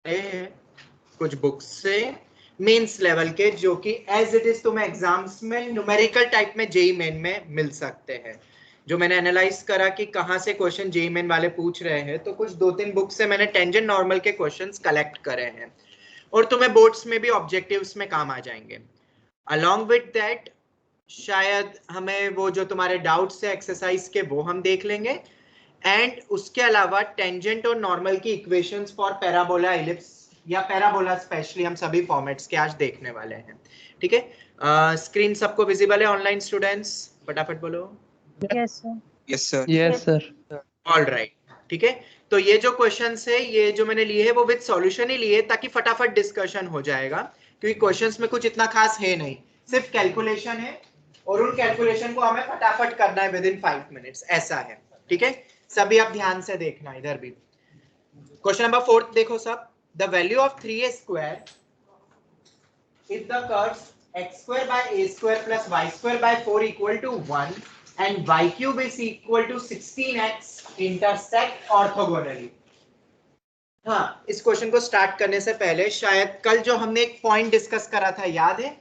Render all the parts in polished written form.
हैं कुछ बुक्स से मेंस लेवल के, जो कि एज इट इज तुम्हें एग्जाम्स में न्यूमेरिकल टाइप में जेई मेन में मिल सकते हैं। जो मैंने एनालाइज करा कि कहाँ से क्वेश्चन जेई मेन वाले पूछ रहे हैं, तो कुछ 2-3 बुक से मैंने टेंजेंट नॉर्मल के क्वेश्चंस कलेक्ट करे हैं और तुम्हें बोर्ड्स में भी ऑब्जेक्टिव्स में काम आ जाएंगे। अलॉन्ग विद दैट शायद हमें वो जो तुम्हारे डाउट्स है एक्सरसाइज के वो हम देख लेंगे, एंड उसके अलावा टेंजेंट और नॉर्मल की इक्वेशंस फॉर पैराबोला, इलिप्स या पैराबोला स्पेशली हम सभी फॉर्मेट्स के आज देखने वाले हैं। ठीक है, स्क्रीन सबको विजिबल है ऑनलाइन स्टूडेंट्स? फटाफट बोलो। Yes sir. Yes sir. Yes sir. All right, ठीक है। तो ये जो क्वेश्चंस है, ये जो मैंने लिए है वो विद सॉल्यूशन ही लिए ताकि फटाफट डिस्कशन हो जाएगा, क्योंकि क्वेश्चंस में कुछ इतना खास है नहीं, सिर्फ कैलकुलेशन है और उन कैलकुलेशन को हमें फटाफट करना है विद इन 5 मिनट्स, ऐसा है। ठीक है, सभी आप ध्यान से देखना इधर भी। क्वेश्चन नंबर 4 देखो सब। The value of 3a square if the curves x square by a square plus y square by 4 equal to 1 and y cube is equal to 16x intersect orthogonally। हाँ, इस क्वेश्चन को start करने से पहले शायद कल जो हमने एक पॉइंट डिस्कस करा था याद है,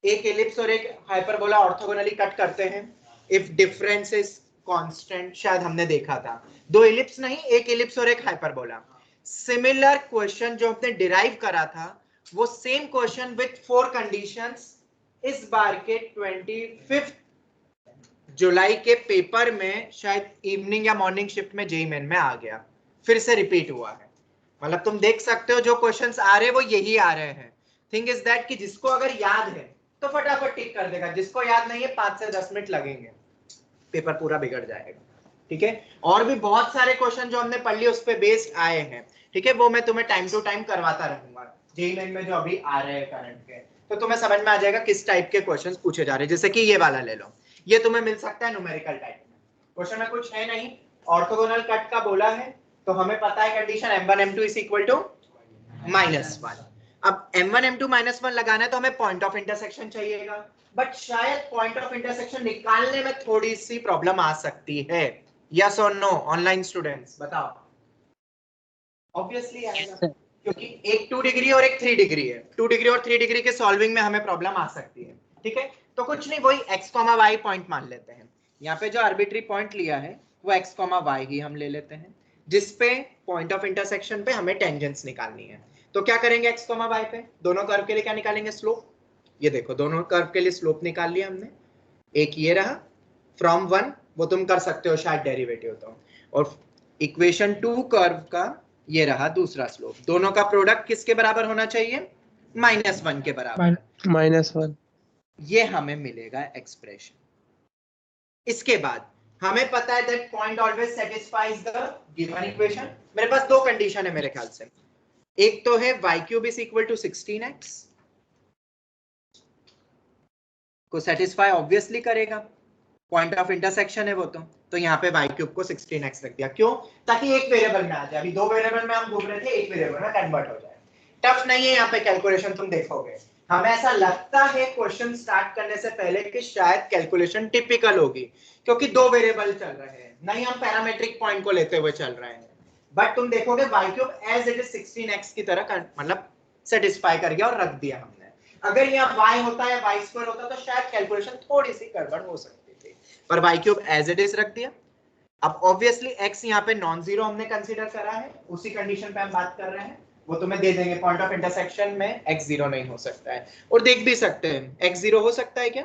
एक एलिप्स और एक हाइपरबोला ऑर्थोगोनली कट करते हैं इफ डिफरेंस इज कांस्टेंट, शायद हमने देखा था। 2 एलिप्स नहीं, एक एलिप्स और एक हाइपरबोला। सिमिलर क्वेश्चन जो हमने डिराइव करा था वो सेम क्वेश्चन विद 4 कंडीशंस इस बार के 25 जुलाई के पेपर में शायद इवनिंग या मॉर्निंग शिफ्ट में जेईई मेन में आ गया, फिर से रिपीट हुआ है। मतलब तुम देख सकते हो जो क्वेश्चंस आ रहे हैं वो यही आ रहे हैं। थिंग इज दैट कि जिसको अगर याद है तो फटाफट टिक कर देगा, जिसको याद नहीं है 5 से 10 मिनट लगेंगे, पेपर पूरा बिगड़ जाएगा। ठीक है, और भी बहुत सारे क्वेश्चन जो हमने पढ़ लिए उस पर बेस्ड आए हैं। ठीक है, वो मैं तुम्हें टाइम टू टाइम करवाता रहूंगा जेईई मेन में जो अभी आ रहे हैं करंट के, तो तुम्हें समझ में आ जाएगा किस टाइप के क्वेश्चंस पूछे जा रहे हैं। जैसे कि ये वाला ले लो, ये तुम्हें मिल सकता है न्यूमेरिकल टाइप में। क्वेश्चन में कुछ है नहीं, ऑर्थोगोनल कट का बोला है, तो हमें पता है condition m1 m2 is equal to -1। अब m1 m2 -1 लगाना है तो हमें पॉइंट ऑफ इंटरसेक्शन चाहिएगा, बट शायद पॉइंट ऑफ इंटरसेक्शन निकालने में थोड़ी सी प्रॉब्लम आ सकती है। यस और नो ऑनलाइन स्टूडेंट्स बताओ? ऑब्वियसली आएगा, क्योंकि एक 2 डिग्री और एक 3 डिग्री है। 2 डिग्री और 3 डिग्री के सॉल्विंग में हमें प्रॉब्लम आ सकती है। ठीक है, तो कुछ नहीं, वही x, y पॉइंट मान लेते हैं। यहाँ पे जो आर्बिट्री पॉइंट लिया है वो x, y ही हम ले लेते हैं, जिसपे पॉइंट ऑफ इंटरसेक्शन पे हमें टेंजेंट्स निकालनी है। तो क्या करेंगे x, y पे? दोनों कर्व के लिए क्या निकालेंगे? स्लोप। ये देखो, दोनों कर्व के लिए स्लोप निकाल लिया हमने। एक ये रहा फ्रॉम 1, वो तुम कर सकते हो शायद डेरिवेटिव तो, और इक्वेशन 2 कर्व का ये रहा दूसरा स्लोप। दोनों का प्रोडक्ट किसके बराबर होना चाहिए? -1 के बराबर। -1। ये हमें मिलेगा एक्सप्रेशन। इसके बाद हमें पता है that point always satisfies the given equation. मेरे पास 2 कंडीशन है मेरे ख्याल से। एक तो है y cube is equal to 16x को सेटिस्फाई ऑब्वियसली करेगा, पॉइंट ऑफ इंटरसेक्शन है वो तो यहाँ पे y क्यूब को 16x रख दिया। क्यों? ताकि एक वेरिएबल में आ जाए। अभी 2 वेरिएबल में हम घूम रहे थे, एक वेरिएबल में कन्वर्ट हो जाए। टफ नहीं है यहाँ पे कैलकुलेशन, तुम देखोगे। हमें ऐसा लगता है क्वेश्चन स्टार्ट करने से पहले कि शायद कैलकुलेशन टिपिकल होगी, क्योंकि 2 वेरिएबल चल रहे हैं, नहीं हम पैरामीट्रिक पॉइंट को लेते हुए चल रहे हैं। बट तुम देखोगे y cube as it is 16x की तरह मतलब सेटिस्फाई कर गया और रख दिया हमने। अगर यहाँ y होता है, y स्क्वायर होता तो शायद कैलकुलेशन थोड़ी सी गड़बड़ हो सकती थी, पर y cube as it is रख दिया। अब ऑब्वियसली x यहाँ पे नॉन जीरो हमने कंसीडर करा है, उसी कंडीशन पे हम बात कर रहे हैं, वो तुम्हें दे देंगे। पॉइंट ऑफ इंटरसेक्शन में x जीरो नहीं हो सकता है, और देख भी सकते हैं x जीरो हो सकता है क्या?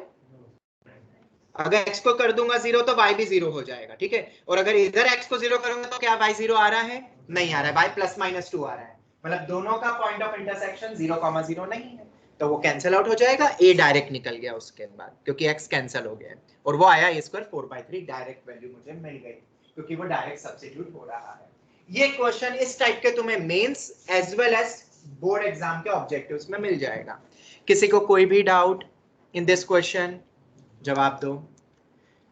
अगर x को कर दूंगा 0 तो y भी 0 हो जाएगा। ठीक है, और अगर इधर x को 0 करूंगा तो क्या y 0 आ रहा है? नहीं आ रहा है, y +-2 आ रहा है। मतलब दोनों का पॉइंट ऑफ इंटरसेक्शन 0,0 नहीं है, तो वो कैंसिल आउट हो जाएगा। a डायरेक्ट निकल गया उसके बाद, क्योंकि x कैंसिल हो गया और वो आया a स्क्वायर 4/3 डायरेक्ट वैल्यू मुझे मिल गई, क्योंकि वो डायरेक्ट सब्स्टिट्यूट हो रहा है। ये क्वेश्चन इस टाइप के तुम्हें mains as well as board exam के ऑब्जेक्टिव्स में मिल जाएगा। किसी को कोई भी डाउट इन दिस क्वेश्चन? जवाब दो।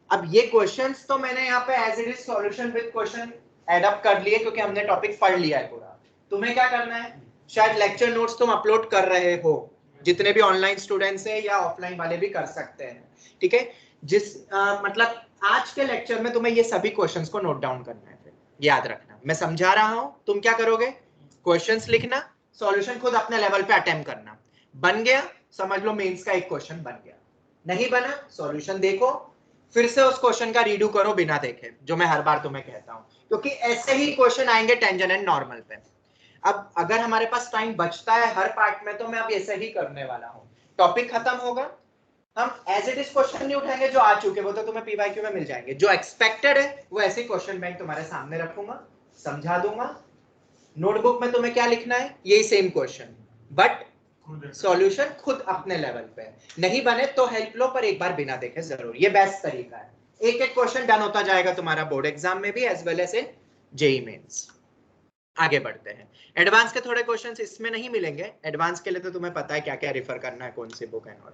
अब ये क्वेश्चंस तो मैंने यहाँ पे as it is solution with question add up कर लिए, क्योंकि हमने टॉपिक पढ़ लिया है पूरा। तुम्हें क्या करना है, शायद लेक्चर नोट्स तुम अपलोड कर रहे हो, जितने भी ऑनलाइन स्टूडेंट्स हैं या ऑफलाइन वाले भी कर सकते हैं। ठीक है, मतलब आज के लेक्चर में तुम्हें ये सभी क्वेश्चंस को नोट डाउन करना है। फिर याद रखना, मैं समझा रहा हूं, तुम क्या करोगे? क्वेश्चंस लिखना, सॉल्यूशन खुद अपने लेवल पे अटेम्प्ट करना। बन गया, समझ लो मेंस का एक क्वेश्चन बन गया। नहीं बना, सॉल्यूशन देखो, फिर से उस क्वेश्चन का रीडू करो बिना देखे, जो मैं हर बार तुम्हें कहता हूं, क्योंकि ऐसे ही क्वेश्चन आएंगे टेंजेंट एंड नॉर्मल पे। अब अगर हमारे पास टाइम बचता है हर पार्ट में, तो मैं अब ऐसे ही करने वाला हूं। टॉपिक खत्म होगा, हम एज इट इज क्वेश्चन नहीं उठाएंगे, जो आ चुके वो तो तुम्हें पीवाईक्यू में मिल जाएंगे। जो एक्सपेक्टेड है वो ऐसे क्वेश्चन बैंक तुम्हारे सामने रखूंगा, समझा दूंगा। नोटबुक में तुम्हें क्या लिखना है, यही सेम क्वेश्चन, बट सॉल्यूशन खुद अपने लेवल पे। नहीं बने तो हेल्प लो, पर एक बार बिना देखे जरूर, ये बेस्ट तरीका है। एक एक क्वेश्चन डन होता जाएगा तुम्हारा बोर्ड एग्जाम में भी, as well as in JEE mains. आगे बढ़ते हैं। एडवांस के थोड़े क्वेश्चंस इसमें नहीं मिलेंगे, एडवांस के लिए तो तुम्हें पता है क्या क्या रेफर करना है, कौन सी बुक एंड ऑल।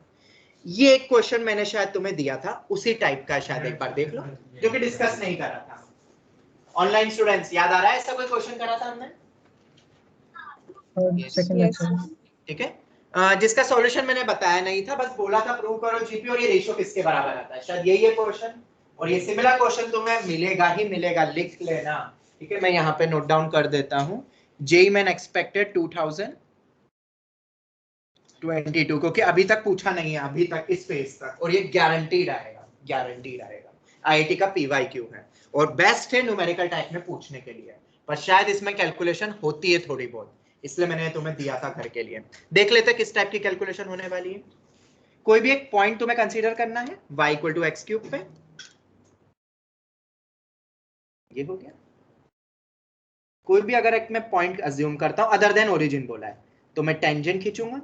ये एक क्वेश्चन मैंने शायद तुम्हें दिया था, उसी टाइप का शायद एक बार देख लो, जो कि डिस्कस नहीं करा था। ऑनलाइन स्टूडेंट्स याद आ रहा है ऐसा कोई क्वेश्चन करा था हमने? ठीक है, जिसका सॉल्यूशन मैंने बताया नहीं था, बस बोला था प्रूव करो जीपी और ये रेशियो किसके बराबर आता है, शायद यही है क्वेश्चन। और ये सिमिलर क्वेश्चन तुम्हें मिलेगा ही मिलेगा, लिख लेना। ठीक है, मैं यहाँ पे नोट डाउन कर देता हूँ। जेईई मेन एक्सपेक्टेड 2022, क्योंकि अभी तक पूछा नहीं है, अभी तक इस फेज तक, और ये गारंटीड आएगा, गारंटीड आएगा। आईआईटी का पीवाईक्यू है और बेस्ट है न्यूमेरिकल टाइप में पूछने के लिए, पर शायद इसमें कैलकुलेशन होती है थोड़ी बहुत, इसलिए मैंने तुम्हें दिया था घर के लिए। देख लेते किस टाइप की कैलकुलेशन होने वाली है। कोई भी एक पॉइंट तुम्हें कंसीडर करना है y equal to x cube पे, ये हो गया। कोई भी अगर एक मैं पॉइंट अज्यूम करता हूं, अदर देन ओरिजिन बोला है, तो मैं टेंजेंट खींचूंगा,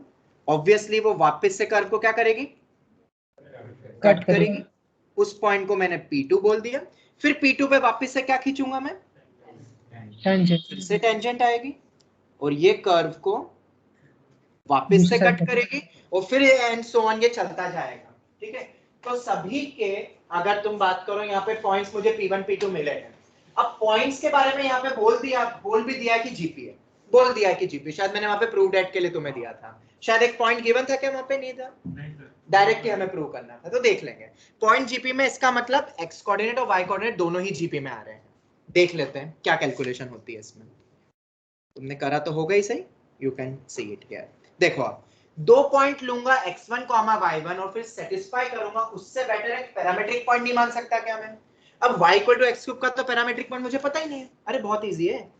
ऑब्वियसली वो वापस से कर्व को क्या करेगी, कट करेगी। उस पॉइंट को मैंने P2 बोल दिया, फिर P2 पे वापस से क्या खींचूंगा मैं, टेंजेंट, फिर से टेंजेंट आएगी और ये कर्व को वापस से कट करेगी, और फिर एंड सो ऑन, ये चलता जाएगा। ठीक है, तो सभी के अगर तुम बात करो यहाँ पे पॉइंट्स मुझे P1 P2 मिले हैं। अब पॉइंट्स के बारे में यहाँ पे बोल भी दिया कि जीपी है, बोल दिया कि जीपी, शायद मैंने वहां पे प्रूव डेट के लिए तुम्हें दिया था, शायद एक पॉइंट गिवन था क्या वहां पे, नहीं था, डायरेक्ट ही हमें प्रूव करना था, तो देख लेंगे। पॉइंट जीपी में इसका मतलब एक्स कोऑर्डिनेट और वाई कोऑर्डिनेट दोनों ही जीपी में आ रहे हैं। देख लेते हैं क्या कैलकुलेशन होती है इसमें। तुमने करा तो होगा ही सही, you can see it here. देखो आप, दो पॉइंट लूंगा x1, y1 और फिर सेटिस्फाई करूंगा, उससे बेटर एक पैरामीट्रिक पॉइंट नहीं मान सकता क्या मैं? अब y equal to x cube का तो पैरामीट्रिक पॉइंट मुझे पता ही नहीं है। अरे बहुत इजी है,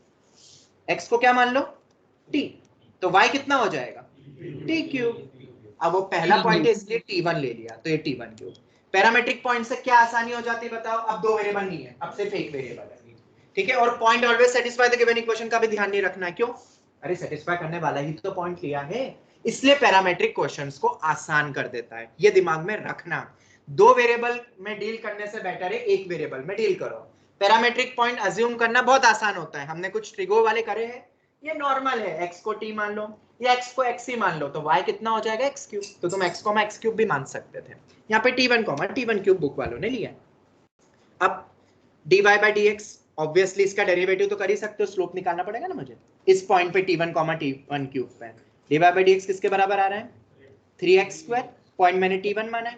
x को क्या मान लो, t, तो y कितना हो जाएगा, t क्यूब। अब वो पहला पॉइंट है इसलिए t1 ले लिया, तो ये t1 क्यूब। पैरामीट्रिक पॉइंट से क्या आसानी हो जाती है बताओ, अब दो वेरिएबल नहीं है, अब सिर्फ एक वेरिएबल है। ठीक है, और point always satisfy the given equation का भी ध्यान नहीं रखना है, क्यों? अरे सेटिस्फाई करने वाला ही तो पॉइंट लिया है, इसलिए पैरामेट्रिक क्वेश्चंस को आसान कर देता है, ये दिमाग में रखना। दो वेरिएबल में डील करने से बेटर है एक वेरिएबल में डील करो। पैरामेट्रिक पॉइंट अज्यूम करना बहुत आसान होता है, हमने कुछ ट्रिगो वाले करे हैं, ये नॉर्मल है, x को t मान लो या x को x ही मान लो, तो y कितना हो जाएगा x क्यूब, तो तुम x को x क्यूब भी मान सकते थे। यहाँ पे t1 क्यूब बुक वालों ने लिया। अब dy by dx, ऑब्वियसली इसका डेरिवेटिव तो कर ही सकते हो, स्लोप निकालना पड़ेगा ना मुझे। इस पॉइंट पे t1 क्यूब पे dy by dx किसके बराबर आ रहा है, 3x स्क्वायर, पॉइंट मैंने t1 माना है,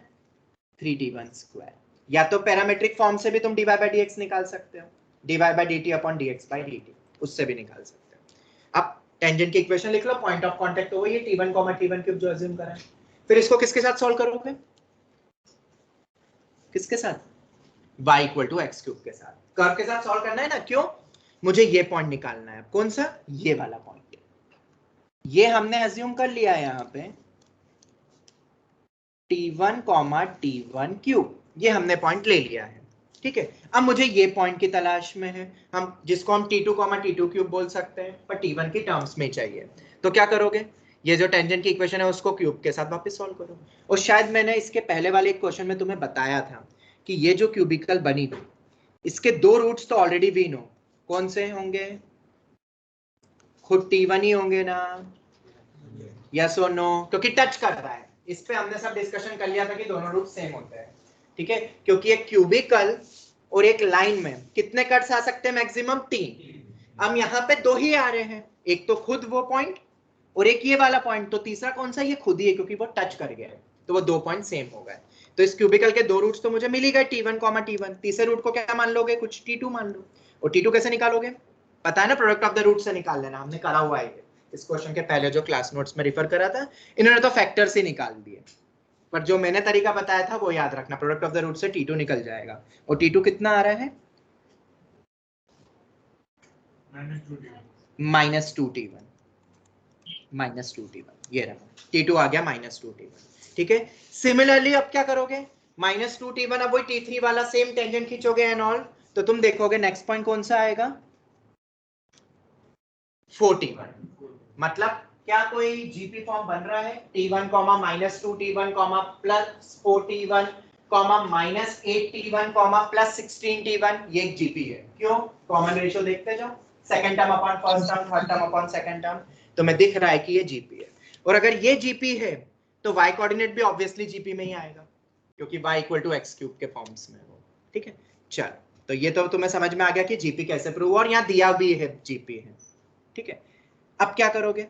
3t1 स्क्वायर। या तो पैरामेट्रिक फॉर्म से भी तुम dy by dx निकाल सकते हो, dy by dt upon dx by dt, उससे भी निकाल सकते हो। अब टेंजेंट की इक्वेशन लिख लो, पॉइंट ऑफ कांटेक्ट तो वही है t1 क्यूब जो अज्यूम करा है। फिर इसको किसके साथ सॉल्व करोगे, किसके साथ, y equal to x cube के साथ, कर्व के साथ सॉल्व करना है ना, क्यों, मुझे ये पॉइंट निकालना है, कौन सा, ये वाला पॉइंट। ये हमने अज्यूम कर लिया है यहाँ पे t1 क्यूब, ये हमने पॉइंट ले लिया है। ठीक है, अब मुझे ये पॉइंट की तलाश में है, हम जिसको हम t2 क्यूब बोल सकते हैं, पर t1 की टर्म्स में चाहिए। तो क्या करोगे, ये जो टेंजेंट की इक्वेशन है उसको क्यूब के साथ वापस सॉल्व करो। और शायद मैंने इसके पहले वाले एक क्वेश्चन में तुम्हें बताया था कि ये जो क्यूबिकल बनी थी, इसके दो रूट्स तो ऑलरेडी वी नो, कौन से होंगे, खुद t1 ही होंगे ना, यस और नो, क्योंकि टच कर रहा है। इस पे हमने सब डिस्कशन कर लिया था कि दोनों रूट सेम होते हैं। ठीक है, क्योंकि एक क्यूबिकल और एक लाइन में कितने कट्स आ सकते हैं, मैक्सिमम 3। अब यहाँ पे दो ही आ रहे हैं, एक तो खुद वो पॉइंट और एक ये वाला पॉइंट, तो तीसरा कौन सा, ये खुद ही है, क्योंकि वो टच कर गया है, तो वो दो पॉइंट सेम हो गए। तो इस क्यूबिकल के दो रूट्स तो मुझे मिल ही गए, t1, t1। तीसरे रूट को क्या मान लोगे, कुछ t2 मान लो। और t2 कैसे निकालोगे, पता है ना, प्रोडक्ट ऑफ द रूट से निकाल लेना, हमने करा हुआ है इस क्वेश्चन के पहले जो क्लास नोट्स में रिफर करा था। इन्होंने तो फैक्टर्स ही निकाल दिए, पर जो मैंने तरीका बताया था वो याद रखना, प्रोडक्ट ऑफ द रूट से T2 निकल जाएगा। और T2 कितना आ रहा है? -2T1, ये रहा T2 आ गया -2T1। ठीक है, सिमिलरली अब क्या करोगे, -2T1, अब वही T3 वाला सेम टेंजेंट खींचोगे एंड ऑल, तो तुम देखोगे नेक्स्ट पॉइंट कौन सा आएगा, 4T1। मतलब क्या कोई जीपी फॉर्म बन रहा है, T1, -2T1, +4T1, -8T1, +16T1, ये एक जीपी है। क्यों? कॉमन रेशियो देखते जाओ, second term upon first term, third term upon second term, तो मैं दिख रहा है कि ये जीपी है। और अगर ये जीपी है तो y कोऑर्डिनेट भी ऑब्वियसली जीपी में ही आएगा, क्योंकि y = x³ के फॉर्म्स में हो। ठीक है, चल, तो ये तो तुम्हें समझ में आ गया कि जीपी कैसे प्रूव, और यहाँ दिया भी है जीपी है। ठीक है, अब क्या करोगे,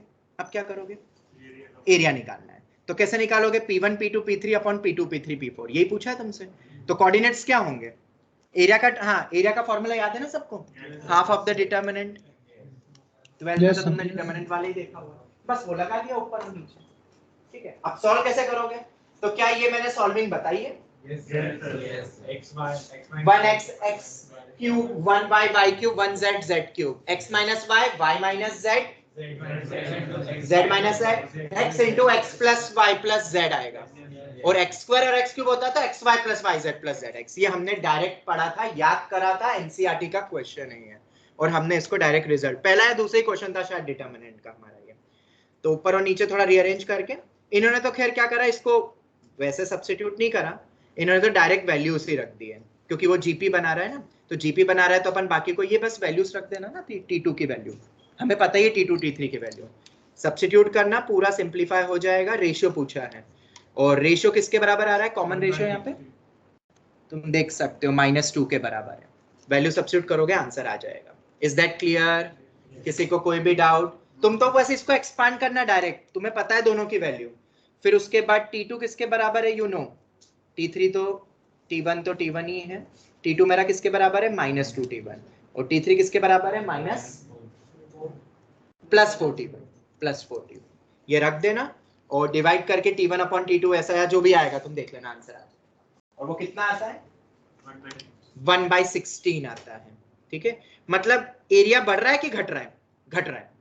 एरिया निकालना है। तो कैसे निकालोगे, P1 P2 P3 upon P2 P3 P4, यही पूछा है तुमसे। तो कोऑर्डिनेट्स क्या होंगे, एरिया का, हाँ एरिया का फॉर्मूला याद है ना सबको, हाफ ऑफ द डिटरमिनेंट। 12 में तो तुमने डिटरमिनेंट वाले ही देखा होगा, बस वो लगा दिया ऊपर और नीचे। ठीक है, अब सॉल्व कैसे करोगे, तो क्या ये मैंने सॉल्विंग बताई है? Yes. 1x x³ 1y y³ 1z z³, x minus y minus z z minus z, x into x plus y plus z आएगा, और x² और x³ होता है तो xy plus yz plus zx। ये हमने डायरेक्ट पढ़ा था, याद करा था, एनसीईआरटी का क्वेश्चन है ये, और हमने इसको डायरेक्ट रिजल्ट, पहला या दूसरा क्वेश्चन था शायद डिटरमिनेंट का हमारा ये। तो ऊपर और नीचे थोड़ा रीअरेंज करके, इन्होंने तो खैर क्या करा, इसको वैसे सब्स्टिट्यूट नहीं करा, इन्होंने तो डायरेक्ट वैल्यूज ही रख दी है, क्योंकि वो जीपी बना रहा है ना, तो जीपी बना रहा है तो अपन बाकी को ये बस वैल्यूज रख देना ना, T2 की वैल्यू हमें पता ही है, T2 T3 की वैल्यू सब्स्टिट्यूट करना, पूरा सिंप्लीफाई हो जाएगा। रेशियो पूछा है, और रेशियो किसके बराबर आ रहा है, कॉमन रेशियो यहाँ पे तुम देख सकते हो -2 के बराबर है, वैल्यू सब्स्टिट्यूट करोगे आंसर आ जाएगा। Is that clear? किसी को कोई भी डाउट? तुम तो बस इसको एक्सपांड करना डायरेक्ट, तुम्हें पता है दोनों की वैल्यू, फिर उसके बाद T2 किसके बराबर है, यू नो, T3 तो T1 तो T1 ही है, T2 मेरा किसके बराबर है, -2T1, और T3 किसके बराबर है, +4T1, ये रख देना, और डिवाइड करके T1 अपॉन T2 ऐसा या जो भी आएगा तुम देख लेना आंसर आ जाएगा। और वो कितना आता है, 1/16 आता है। ठीक है, मतलब एरिया बढ़ रहा है कि घट रहा है, घट रहा है,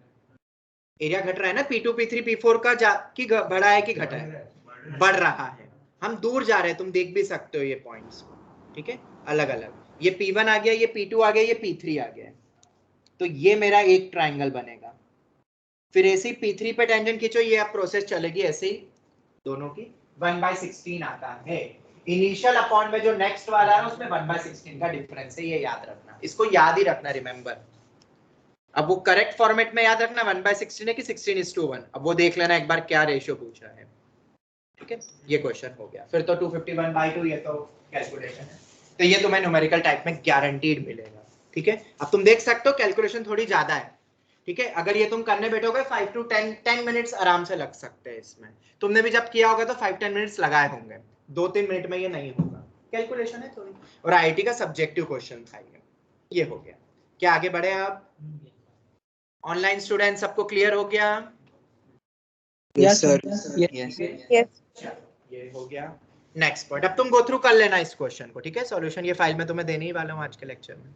एरिया घट रहा है ना, P2 P3 P4 का कि बढ़ा है कि घटा है, बढ़ रहा है। हम दूर जा रहे हैं, तुम देख भी सकते हो ये पॉइंट्स, ठीक है, अलग अलग, ये P1 आ गया, ये P2 आ गया, ये P3 आ गया, तो ये मेरा एक ट्राइंगल बनेगा। फिर ऐसे ही P3 पे टेंजेंट खींचो, ये अब प्रोसेस चलेगी ऐसे ही दोनों की, 1/16 आता है। इनिशियल अपॉन में जो नेक्स्ट वाला है उसमें 1/16 का डिफरेंस है, ये याद रखना, इसको याद ही रखना, रिमेंबर। अब वो करेक्ट फॉर्मेट में याद रखना 1/16 है कि 16:1, अब वो देख लेना एक बार क्या रेशियो पूछा है। ठीक है, ये क्वेश्चन हो गया। फिर तो 251/2 ये तो कैलकुलेशन है, तो ये तुम्हें न्यूमेरिकल टाइप में गारंटीड मिलेगा। ठीक है, अब तुम देख सकते हो कैलकुलेशन थोड़ी ज्यादा है। ठीक है, अगर ये तुम करने बैठोगे 5 to 10 मिनट्स आराम से लग सकते हैं इसमें। तुमने भी जब किया होगा तो 5-10 मिनट्स लगाए होंगे, 2-3 मिनट में ये नहीं होगा, कैलकुलेशन है थोड़ी, और आईआईटी का सब्जेक्टिव क्वेश्चन था ये हो गया। क्या आगे बढ़े आप? ऑनलाइन स्टूडेंट सबको क्लियर हो गया? Yes, sir. Yes. ये हो गया। नेक्स्ट पॉइंट, अब तुम गो थ्रू कर लेना इस क्वेश्चन को, ठीक है, सॉल्यूशन ये फाइल में तुम्हें देने ही वाला हूँ आज के लेक्चर में।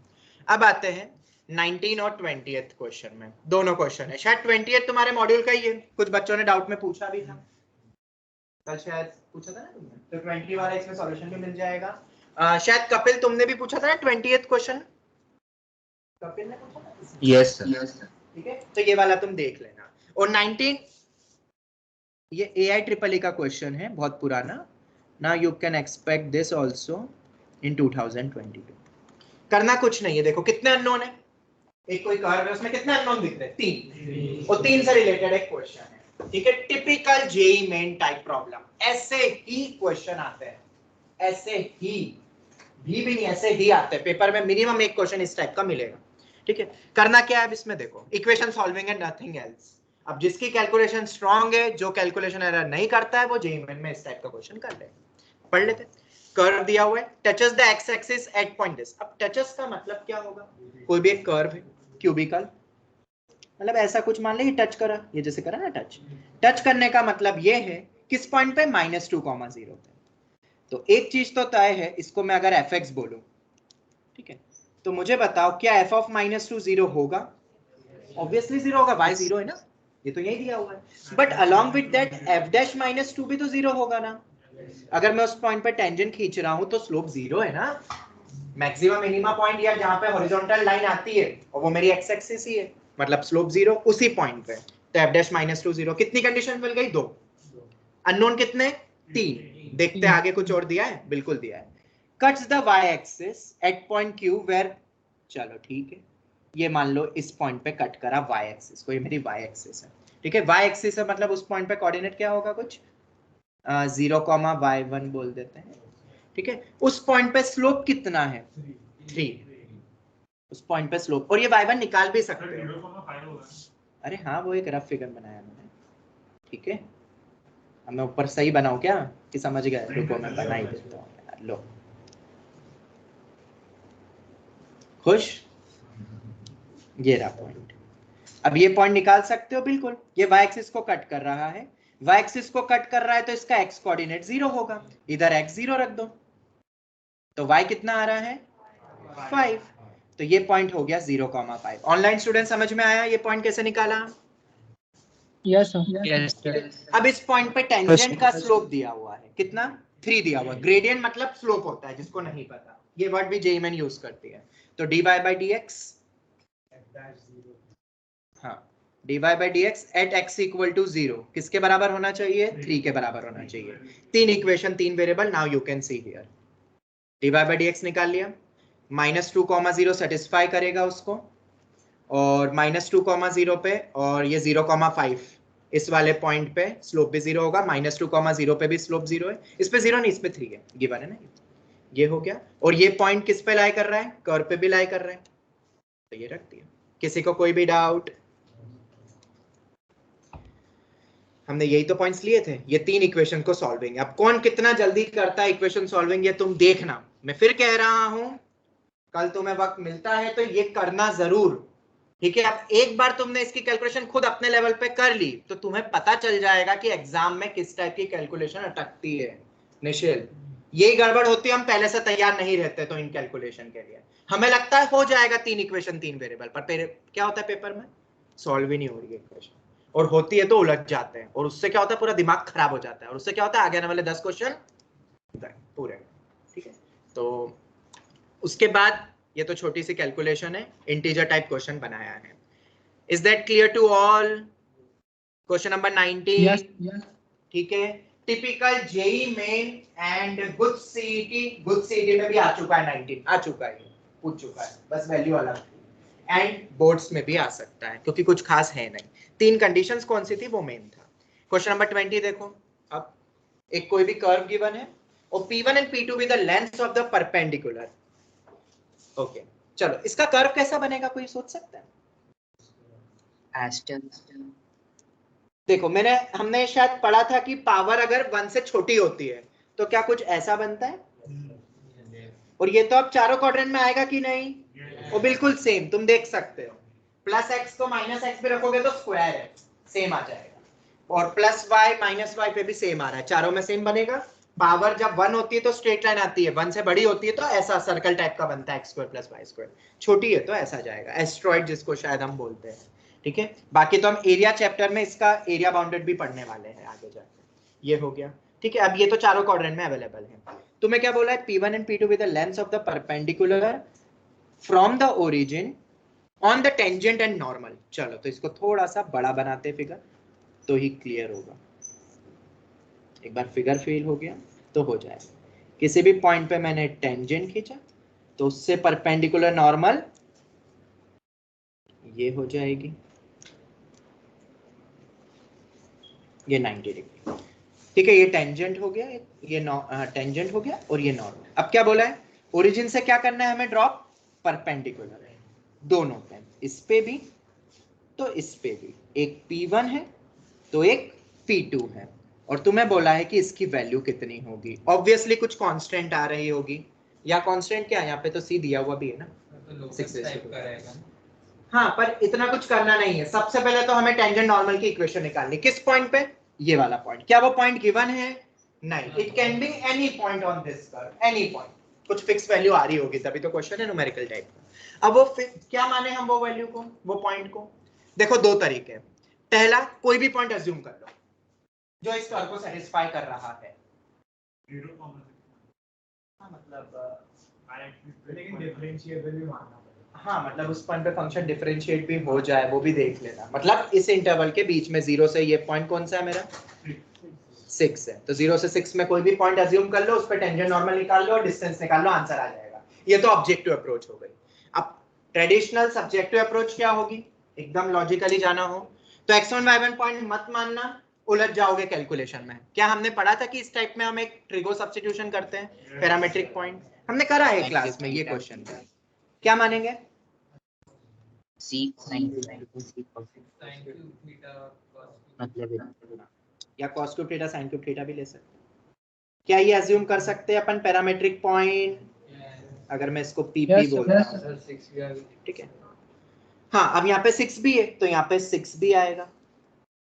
अब आते हैं 19 और 20th क्वेश्चन में, दोनों क्वेश्चन है, शायद 20th तुम्हारे मॉड्यूल का ही है, कुछ बच्चों ने डाउट में पूछा भी था कल, शायद पूछा था ना तुमने, तो 20 वाला इसमें सॉल्यूशन भी मिल जाएगा। शायद कपिल तुमने भी पूछा था ना 20th क्वेश्चन, कपिल ने पूछा था? Yes, sir. ठीक है, तो ये वाला तुम देख लेना। और 19 ये AIEEE का क्वेश्चन है, बहुत पुराना ना, you can expect this also in 2022। करना कुछ नहीं है, देखो कितने अननोन है, एक कोई कर्व है उसमें कितने अननोन दिख रहे हैं, 3, और 3 से रिलेटेड एक क्वेश्चन है। ठीक है, typical JEE main type problem, ऐसे ही क्वेश्चन आते हैं, ऐसे ही भी नहीं, ऐसे ही आते हैं पेपर में, मिनिमम एक क्वेश्चन इस टाइप का मिलेगा। ठीक है, करना क्या है अब इसमें, देखो इक्वेशन सॉल्विंग है, नथिंग एल्स। अब जिसकी कैलकुलेशन स्ट्रांग है, जो कैलकुलेशन एरर नहीं करता है, वो जेईई मेन में इस टाइप का क्वेश्चन कर ले। पढ़ लेते, कर्व दिया हुआ है, touches the x axis at point this. अब टचेस का मतलब क्या होगा, कोई भी एक कर्व है, क्यूबिकल, मतलब ऐसा कुछ मान ले ये टच करा, ये जैसे करा ना टच करने का मतलब ये है किस पॉइंट पे, -2,0 पे। तो एक चीज तो तय है, इसको मैं अगर fx बोलूं, ठीक है, तो मुझे बताओ क्या f of -2 0 होगा? ऑब्वियसली 0 होगा, y 0 है ना, ये तो यही दिया हुआ है। But along with that f' -2 भी तो 0 होगा ना। अगर मैं उस पॉइंट पे टेंजेंट खींच रहा हूं तो स्लोप 0 है ना, मैक्सिमम मिनिमा पॉइंट या जहां पे हॉरिजॉन्टल लाइन आती है और वो मेरी x एक्सिस ही है, मतलब स्लोप 0 उसी पॉइंट पे। तो f' -2 0, कितनी कंडीशन मिल गई? 2। अननोन कितने? 3। देखते हैं आगे कुछ और दिया है, बिल्कुल दिया है। Cuts the y axis at point q where, चलो ठीक है, ये मान लो इस पॉइंट पे कट करा y एक्सिस को, ये मेरी y एक्सिस है, ठीक है। y एक्सिस है मतलब उस पॉइंट पे कोऑर्डिनेट क्या होगा, कुछ 0,y1 बोल देते हैं, ठीक है। उस पॉइंट पे स्लोप कितना है? 3। उस पॉइंट पे स्लोप, और ये y1 निकाल भी सकते हो। अरे हाँ, वो एक रफ फिगर बनाया मैंने, ठीक है। अब मैं ऊपर सही बनाऊं क्या कि समझ गए? रुको मैं बना ही देता हूँ। लो, खुश? ये रहा पॉइंट। अब ये पॉइंट निकाल सकते हो बिल्कुल, ये y एक्सिस को कट कर रहा है, y एक्सिस को कट कर रहा है तो इसका x कोऑर्डिनेट 0 होगा, इधर x 0 रख दो, तो y कितना आ रहा है? 5। तो ये पॉइंट हो गया 0,5। ऑनलाइन स्टूडेंट समझ में आया ये पॉइंट कैसे निकाला? Yes sir. अब इस पॉइंट पे टेंजेंट का स्लोप दिया हुआ है, कितना? 3 दिया हुआ है। ग्रेडियंट मतलब स्लोप होता है, जिसको नहीं पता, ये वर्ड भी जेईई में यूज करती है। तो dy by dx, हाँ, dy by dx at x equal to 0 किसके बराबर होना चाहिए? 3 के बराबर होना चाहिए। 3 equation 3 variable, now you can see here. dy by dx निकाल लिया, -2,0 सेटिस्फाई करेगा उसको, और -2,0 पे और ये 0,5 इस वाले पॉइंट पे स्लोप भी 0 होगा, -2,0 पे भी स्लोप 0 है, इस पे 0 नहीं, इस पे 3 है, गिवन है ना। ये हो गया, और ये पॉइंट किस पे लाई कर रहा है? कर्व पे भी लाई कर रहा है, तो ये रख दिया। किसी को कोई भी डाउट? हमने यही तो पॉइंट्स लिए थे, ये 3 इक्वेशन को सॉल्विंग। अब कौन कितना जल्दी करता है इक्वेशन सॉल्विंग, ये तुम देखना। मैं फिर कह रहा हूं, कल तुम्हें वक्त मिलता है तो ये करना जरूर, ठीक है। अब एक बार तुमने इसकी कैलकुलेशन खुद अपने लेवल पे कर ली तो तुम्हें पता चल जाएगा कि एग्जाम में किस टाइप की कैलकुलेशन अटकती है। निशिल, यही गड़बड़ होती है, हम पहले से तैयार नहीं रहते तो इन कैलकुलेशन के लिए हमें लगता है हो जाएगा 3 इक्वेशन 3 वेरिएबल, पर क्या होता है पेपर में? सॉल्व ही नहीं हो रही है इक्वेशन, और होती है तो उलझ जाते हैं, और उससे क्या होता है? पूरा दिमाग खराब हो जाता है, और उससे क्या होता है? आगे आने वाले 10 क्वेश्चन पूरे, ठीक है। तो उसके बाद ये तो छोटी सी कैलकुलेशन है, इंटीजर टाइप क्वेश्चन बनाया है। Is that clear to all? Question number 19, ठीक है। Typical JEE main and good CET में भी आ चुका है, 19 आ चुका है, पूछ चुका है, बस वैल्यू अलग थी। एंड बोर्ड्स में भी आ सकता है क्योंकि कुछ खास है नहीं। 3 कंडीशंस कौन सी थी? वो मेन था। क्वेश्चन नंबर 20 देखो। अब एक कोई भी कर्व गिवन है और P1 and P2 with the length of the perpendicular. Okay, चलो इसका कर्व कैसा बनेगा, कोई सोच सकता है? देखो, हमने शायद पढ़ा था कि पावर अगर 1 से छोटी होती है तो क्या कुछ ऐसा बनता है, और ये तो अब चारों क्वाड्रेंट में आएगा कि नहीं? वो बिल्कुल सेम, तुम देख सकते हो, +x को -x पे रखोगे तो स्क्वायर है, सेम आ जाएगा, और +y -y पे भी सेम आ रहा है, चारों में सेम बनेगा। पावर जब 1 होती है तो स्ट्रेट लाइन आती है, 1 से बड़ी होती है तो ऐसा सर्कल टाइप का बनता है, x² + y², छोटी है तो ऐसा जाएगा, एस्ट्रॉइड जिसको शायद हम बोलते हैं, ठीक है। बाकी तो हम एरिया चैप्टर में इसका एरिया बाउंडेड भी पढ़ने वाले हैं आगे जाके। ये हो गया, ठीक है। अब ये तो चारों क्वाड्रेंट में अवेलेबल है। तुम्हें क्या बोला है? P1 and P2 with the lengths of the perpendicular from the origin on the tangent and normal। चलो तो इसको थोड़ा सा बड़ा बनाते फिगर तो ही क्लियर होगा। एक बार फिगर फिल हो गया तो हो जाएगा। किसी भी पॉइंट पे मैंने टेंजेंट खींचा तो उससे परपेंडिकुलर नॉर्मल ये हो जाएगी, ये 90 डिग्री, ठीक है। ये टेंजेंट हो गया, ये टेंजेंट हो गया, और ये नॉर्मल। अब क्या बोला है? ओरिजिन से क्या करना है हमें? ड्रॉप परपेंडिकुलर है दोनों पे, इस पे भी तो इस पे भी। एक P1 है तो एक P2 है, और तुम्हें बोला है कि इसकी वैल्यू कितनी होगी। ऑब्वियसली कुछ कांस्टेंट आ रही होगी, या कांस्टेंट क्या है? यहाँ पे तो C दिया हुआ भी है ना, 6 टाइप का रहेगा। हाँ, पर इतना कुछ करना नहीं है। सबसे पहले तो हमें टेंजेंट नॉर्मल की इक्वेशन निकालनी। किस पॉइंट पे? ये वाला पॉइंट। क्या वो पॉइंट गिवन है? नहीं। It can be any point on this curve, any point. कुछ फिक्स वैल्यू आ रही होगी, तभी तो क्वेश्चन है न्यूमेरिकल टाइप का। अब वो क्या माने हम वो वैल्यू को, वो पॉइंट को? देखो दो तरीके हैं। पहला, कोई भी पॉइंट अज्यूम कर लो जो इस कर्व को सेटिस्फाई कर रहा है। हाँ, मतलब लेकिन डिफरेंशिएबल भी मानना पड़ेगा। हाँ, मतलब उस पॉइंट पे फंक्शन डिफरेंशिएट भी हो जाए, वो भी देख लेना। मतलब इस इंटरवल के बीच में 0 से ये पॉइंट कौन सा है मेरा? 6 है। तो 0 से 6 में कोई भी पॉइंट अज्यूम कर लो, उस पर टेंजेंट नॉर्मल निकाल लो और डिस्टेंस निकाल लो, आंसर आ जाएगा। ये तो ऑब्जेक्टिव अप्रोच हो गई। अब ट्रेडिशनल सब्जेक्टिव अप्रोच क्या होगी? एकदम लॉजिकली जाना हो तो x1 y1 पॉइंट मत मानना, उलझ जाओगे कैलकुलेशन में। क्या हमने पढ़ा था कि इस टाइप में हम एक ट्रिगो सब्स्टिट्यूशन करते हैं, पैरामेट्रिक पॉइंट? हमने करा है क्लास में ये क्वेश्चन। क्या मानेंगे? या cos cube theta sin cube theta भी ले सकते हैं। क्या ये अज्यूम कर सकते हैं अपन पैरामेट्रिक पॉइंट? अगर मैं इसको PP बोलता हूँ, ठीक है। हाँ, अब यहाँ पे 6 भी है तो यहाँ पे 6 भी आएगा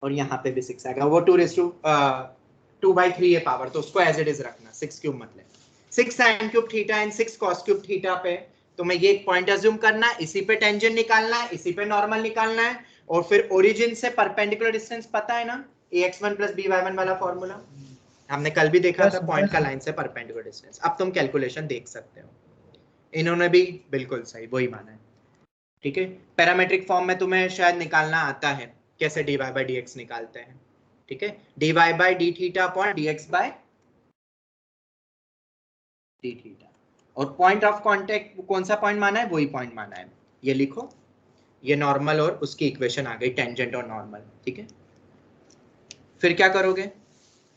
और यहाँ पे भी 6 आएगा। वो 2/3 है पावर, तो उसको एज इट इज रखना, 6 क्यूब मतलब 6 sin cube theta and 6 cos cube theta पे तुम्हें ये एक पॉइंट अज्यूम करना है, इसी पे टेंजेंट निकालना है, इसी पे नॉर्मल निकालना है, और फिर ओरिजिन से परपेंडिकुलर डिस्टेंस पता है ना, ax1 + by1 वाला फॉर्मूला हमने कल भी देखा था, पॉइंट का लाइन से परपेंडिकुलर डिस्टेंस। अब तुम कैलकुलेशन देख सकते हो, इन्होंने भी बिल्कुल सही वही माना है, ठीक है। पैरामेट्रिक फॉर्म में तुम्हें शायद निकालना आता है कैसे dy/dx निकालते हैं, ठीक है। dy/d theta upon dx/d theta, और पॉइंट ऑफ कांटेक्ट कौन सा पॉइंट माना है? वही पॉइंट माना है। ये लिखो, ये नॉर्मल और उसकी इक्वेशन आ गई, टेंजेंट और नॉर्मल, ठीक है। फिर क्या करोगे?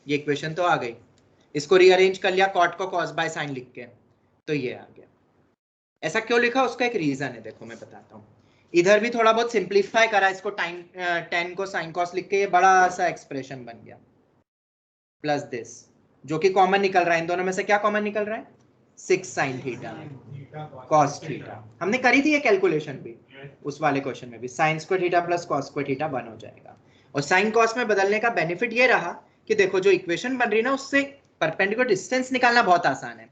ये इक्वेशन तो आ गई, इसको रीअरेंज कर लिया कॉट को cos बाय साइन लिख के, तो ये आ गया। ऐसा क्यों लिखा, उसका एक रीजन है, देखो मैं बताता हूँ। इधर भी थोड़ा बहुत सिंप्लीफाई करा इसको, tan को sin cos लिख के, ये बड़ा सा एक्सप्रेशन बन गया, प्लस दिस जो कि कॉमन निकल रहा है। इन दोनों में से क्या कॉमन निकल रहा है? 6 sin थीटा cos थीटा। हमने करी थी ये कैलकुलेशन भी उस वाले क्वेश्चन में भी, sin square theta plus cos square theta 1 हो जाएगा। और sin cos में बदलने का बेनिफिट ये रहा कि देखो जो इक्वेशन बन रही है ना, उससे परपेंडिकुलर डिस्टेंस निकालना बहुत आसान है,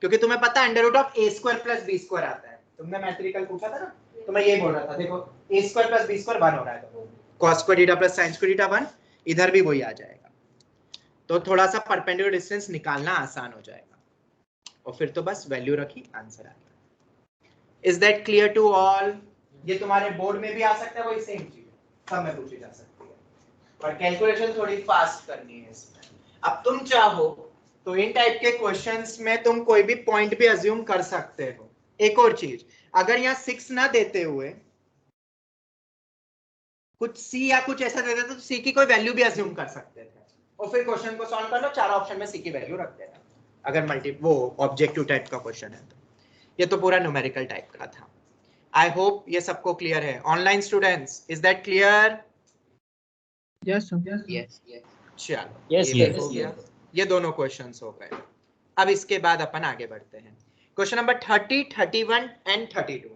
क्योंकि तुम्हें पता है √a² + b² आता है। तुमने मैथमेटिकल पूछा था ना, तो मैं ये बोल रहा था, देखो a² + b² 1 हो रहा है, तो cos square theta plus sin square theta 1, इधर भी वही आ जाएगा। तो थोड़ा सा परपेंडिकुलर डिस्टेंस निकालना आसान हो जाएगा, और फिर तो बस वैल्यू रखी, आंसर आ गया। Is that clear to all? ये तुम्हारे बोर्ड में भी आ सकता है, वही सेम चीज सब में पूछी जा सकती है, पर कैलकुलेशन थोड़ी फास्ट करनी है इसमें। अब तुम चाहो तो इन टाइप के क्वेश्चंस में तुम कोई भी पॉइंट भी अज्यूम कर सकते हो। एक और चीज, अगर यहाँ 6 ना देते हुए कुछ C या कुछ ऐसा दे देते तो C की कोई वैल्यू भी अज्यूम कर सकते थे, और फिर क्वेश्चन को सॉल्व कर लो, 4 ऑप्शन में C की वैल्यू रख देना, अगर मल्टी वो ऑब्जेक्टिव टाइप का क्वेश्चन है तो। ये तो पूरा न्यूमेरिकल टाइप का था। आई होप ये सबको क्लियर है। Online students, is that clear? Yes, sir. चलो ये हो गया, ये दोनों क्वेश्चंस हो गए। अब इसके बाद अपन आगे बढ़ते हैं। Question number 30, 31 and 32।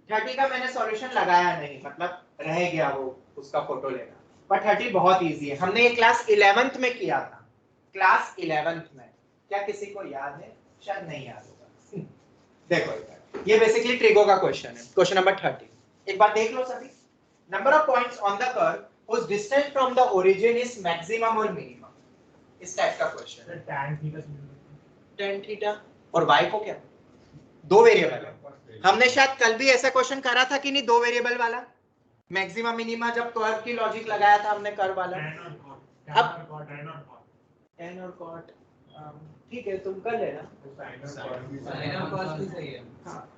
30 का मैंने सॉल्यूशन लगाया नहीं, मतलब रह गया वो उसका फोटो लेना, पर 30 बहुत इजी है। हमने ये क्लास 11th में किया था, क्लास 11th में। क्या किसी को याद है? शायद नहीं याद होगा। देखो इधर, ये बेसिकली ट्रिगो का क्वेश्चन है। क्वेश्चन नंबर 30 एक बार देख लो सभी। Number of points on the curve whose distance from the origin is maximum or minimum, इस टाइप का क्वेश्चन है। tan थीटा और y को क्या, दो वेरिएबल है। हमने शायद कल भी ऐसा क्वेश्चन करा था कि नहीं, दो वेरिएबल वाला मैक्सिमम मिनिमा, जब कर्व की लॉजिक लगाया था हमने कर्व वाला। अब tan और cot ठीक है, तुम कर लेना।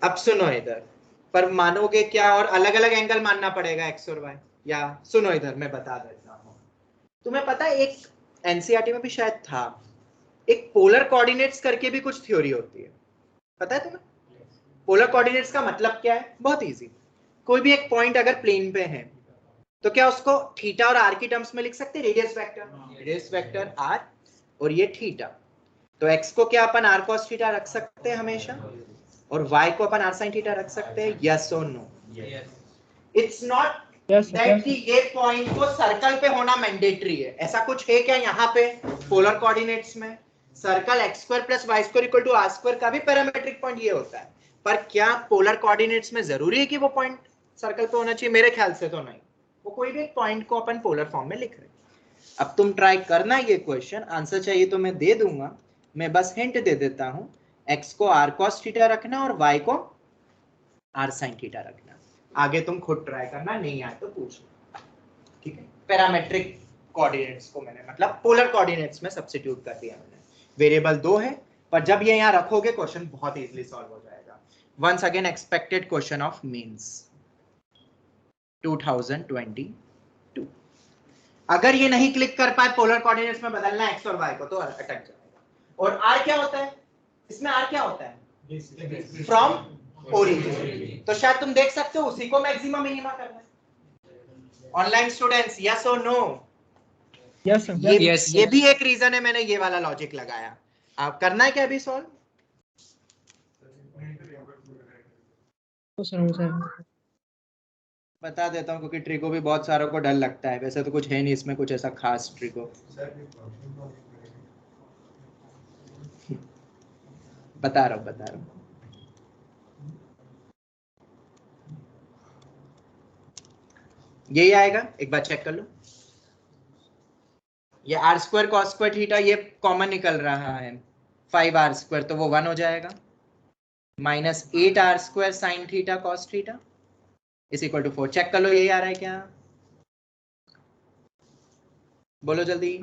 अब सुनो इधर, पर मानोगे क्या, और अलग अलग एंगल मानना पड़ेगा x और y। या सुनो इधर, मैं बता देता हूँ। तुम्हें पता है एक एनसीईआरटी में भी शायद था, एक पोलर कोऑर्डिनेट्स करके भी कुछ थ्योरी होती है, पता है तुम्हें? पोलर कोऑर्डिनेट्स का मतलब क्या है? बहुत इजी। कोई भी एक पॉइंट अगर प्लेन पे है तो क्या उसको थीटा और आर की टर्म्स में लिख सकते हैं? रेडियस वेक्टर आर और ये थीटा। तो x को क्या अपन r cos थीटा रख सकते हैं हमेशा, और y को अपन r sin थीटा रख सकते हैं, यस और no? It's not Yes, sir. That कि ये पॉइंट को सर्कल पे होना मैंडेटरी है, ऐसा कुछ है क्या यहाँ पे पोलर कोऑर्डिनेट्स में? Circle x square plus y square equal to r square का भी पैरामेट्रिक पॉइंट ये होता है, पर क्या पोलर कोऑर्डिनेट्स में जरूरी है कि वो पॉइंट सर्कल पे होना चाहिए? मेरे ख्याल से तो नहीं, वो कोई भी पॉइंट को अपन पोलर फॉर्म में लिख रहे हैं। अब तुम ट्राई करना ये क्वेश्चन, आंसर चाहिए तो मैं दे दूंगा, मैं बस हिंट दे देता हूं, x को r cos थीटा रखना और y को r sin थीटा रखना, आगे तुम खुद ट्राई करना, नहीं आए तो पूछना, ठीक है? पैरामेट्रिक कोऑर्डिनेट्स को मैंने मतलब पोलर कोऑर्डिनेट्स में सब्स्टिट्यूट कर दिया मैंने, वेरिएबल 2 है, पर जब ये यहाँ रखोगे क्वेश्चन बहुत इजीली सॉल्व हो जाएगा। Once again expected question of mains 2022। अगर ये नहीं क्लिक कर पाए पोलर कोऑर्डिनेट्स में बदलना x और y को, तो अटक जाएगा। और r क्या होता है इसमें? r क्या होता है? From origin. तो शायद तुम देख सकते हो उसी को मैक्सिमम मिनिमा करना है। ऑनलाइन स्टूडेंट्स, यस और नो? Yes, sir. ये भी एक रीजन है मैंने ये वाला लॉजिक लगाया। आप करना है क्या अभी solve? No, sir. No, sir. बता देता हूँ क्योंकि ट्रिको भी बहुत सारों को डर लगता है, वैसे तो कुछ है नहीं इसमें कुछ ऐसा खास ट्रिको। बता रहा हूँ यही आएगा, एक बार चेक कर लो। ये r square cos square theta ये कॉमन निकल रहा है, 5r स्क्वायर तो वो 1 हो जाएगा, minus 8r square sine theta cos theta is equal to 4। Check कर लो यही आ रहा है क्या? बोलो जल्दी।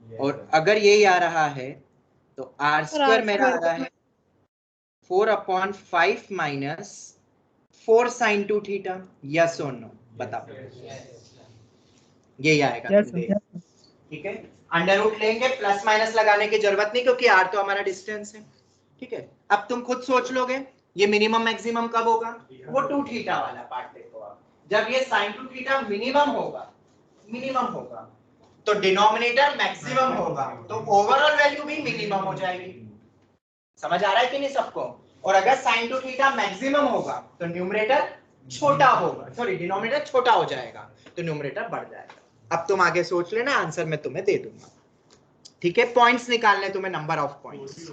और अगर यही आ रहा है तो आर स्क्वायर मेरा आ रहा है 4/5 माइनस 4 साइन 2 थीटा। यस और नो बताओ? यही आएगा। Yes, sir. Yes, sir. ठीक है, अंडर रूट लेंगे, प्लस माइनस लगाने की जरूरत नहीं क्योंकि r तो हमारा डिस्टेंस है। ठीक है, अब तुम खुद सोच लोगे ये मिनिमम मैक्सिमम कब होगा? वो 2 थीटा वाला पार्ट देखो आप, जब ये sin 2 थीटा मिनिमम होगा तो डिनोमिनेटर मैक्सिमम होगा, तो ओवरऑल वैल्यू भी मिनिमम हो जाएगी। समझ आ रहा है कि नहीं सबको? और अगर sin 2 थीटा मैक्सिमम होगा तो न्यूमरेटर छोटा होगा, सॉरी डिनोमिनेटर छोटा हो जाएगा तो न्यूमरेटर बढ़ जाएगा। अब तुम आगे सोच लेना, आंसर मैं तुम्हें दे दूंगा। ठीक है, पॉइंट्स निकालने तुम्हें, नंबर ऑफ पॉइंट्स।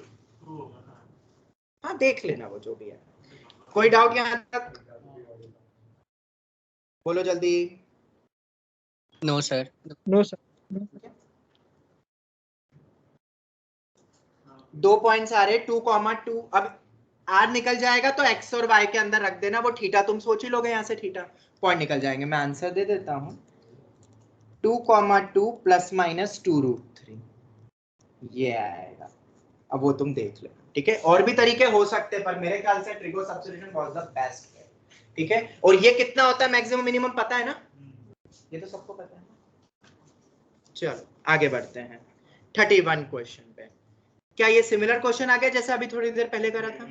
हाँ देख लेना वो जो भी है। कोई डाउट यहाँ तक? बोलो जल्दी। No sir. No, sir. 2 points आ रहे 2,2। अब r निकल जाएगा तो x और y के अंदर रख देना, वो थीटा तुम सोच ही लोगे, यहाँ से थीटा पॉइंट निकल जाएंगे। मैं आंसर दे देता हूँ 2,2 प्लस माइनस 2√3 ये आएगा। अब वो तुम देख लो। ठीक है, और भी तरीके हो सकते हैं पर मेरे ख्याल से trigo substitution was the best है। ठीक है, और ये कितना होता है मैक्सिमम मिनिमम पता है ना? ये तो सबको पता है। चलो आगे बढ़ते हैं 31 क्वेश्चन पे। क्या ये सिमिलर क्वेश्चन आ गया जैसे अभी थोड़ी देर पहले करा था?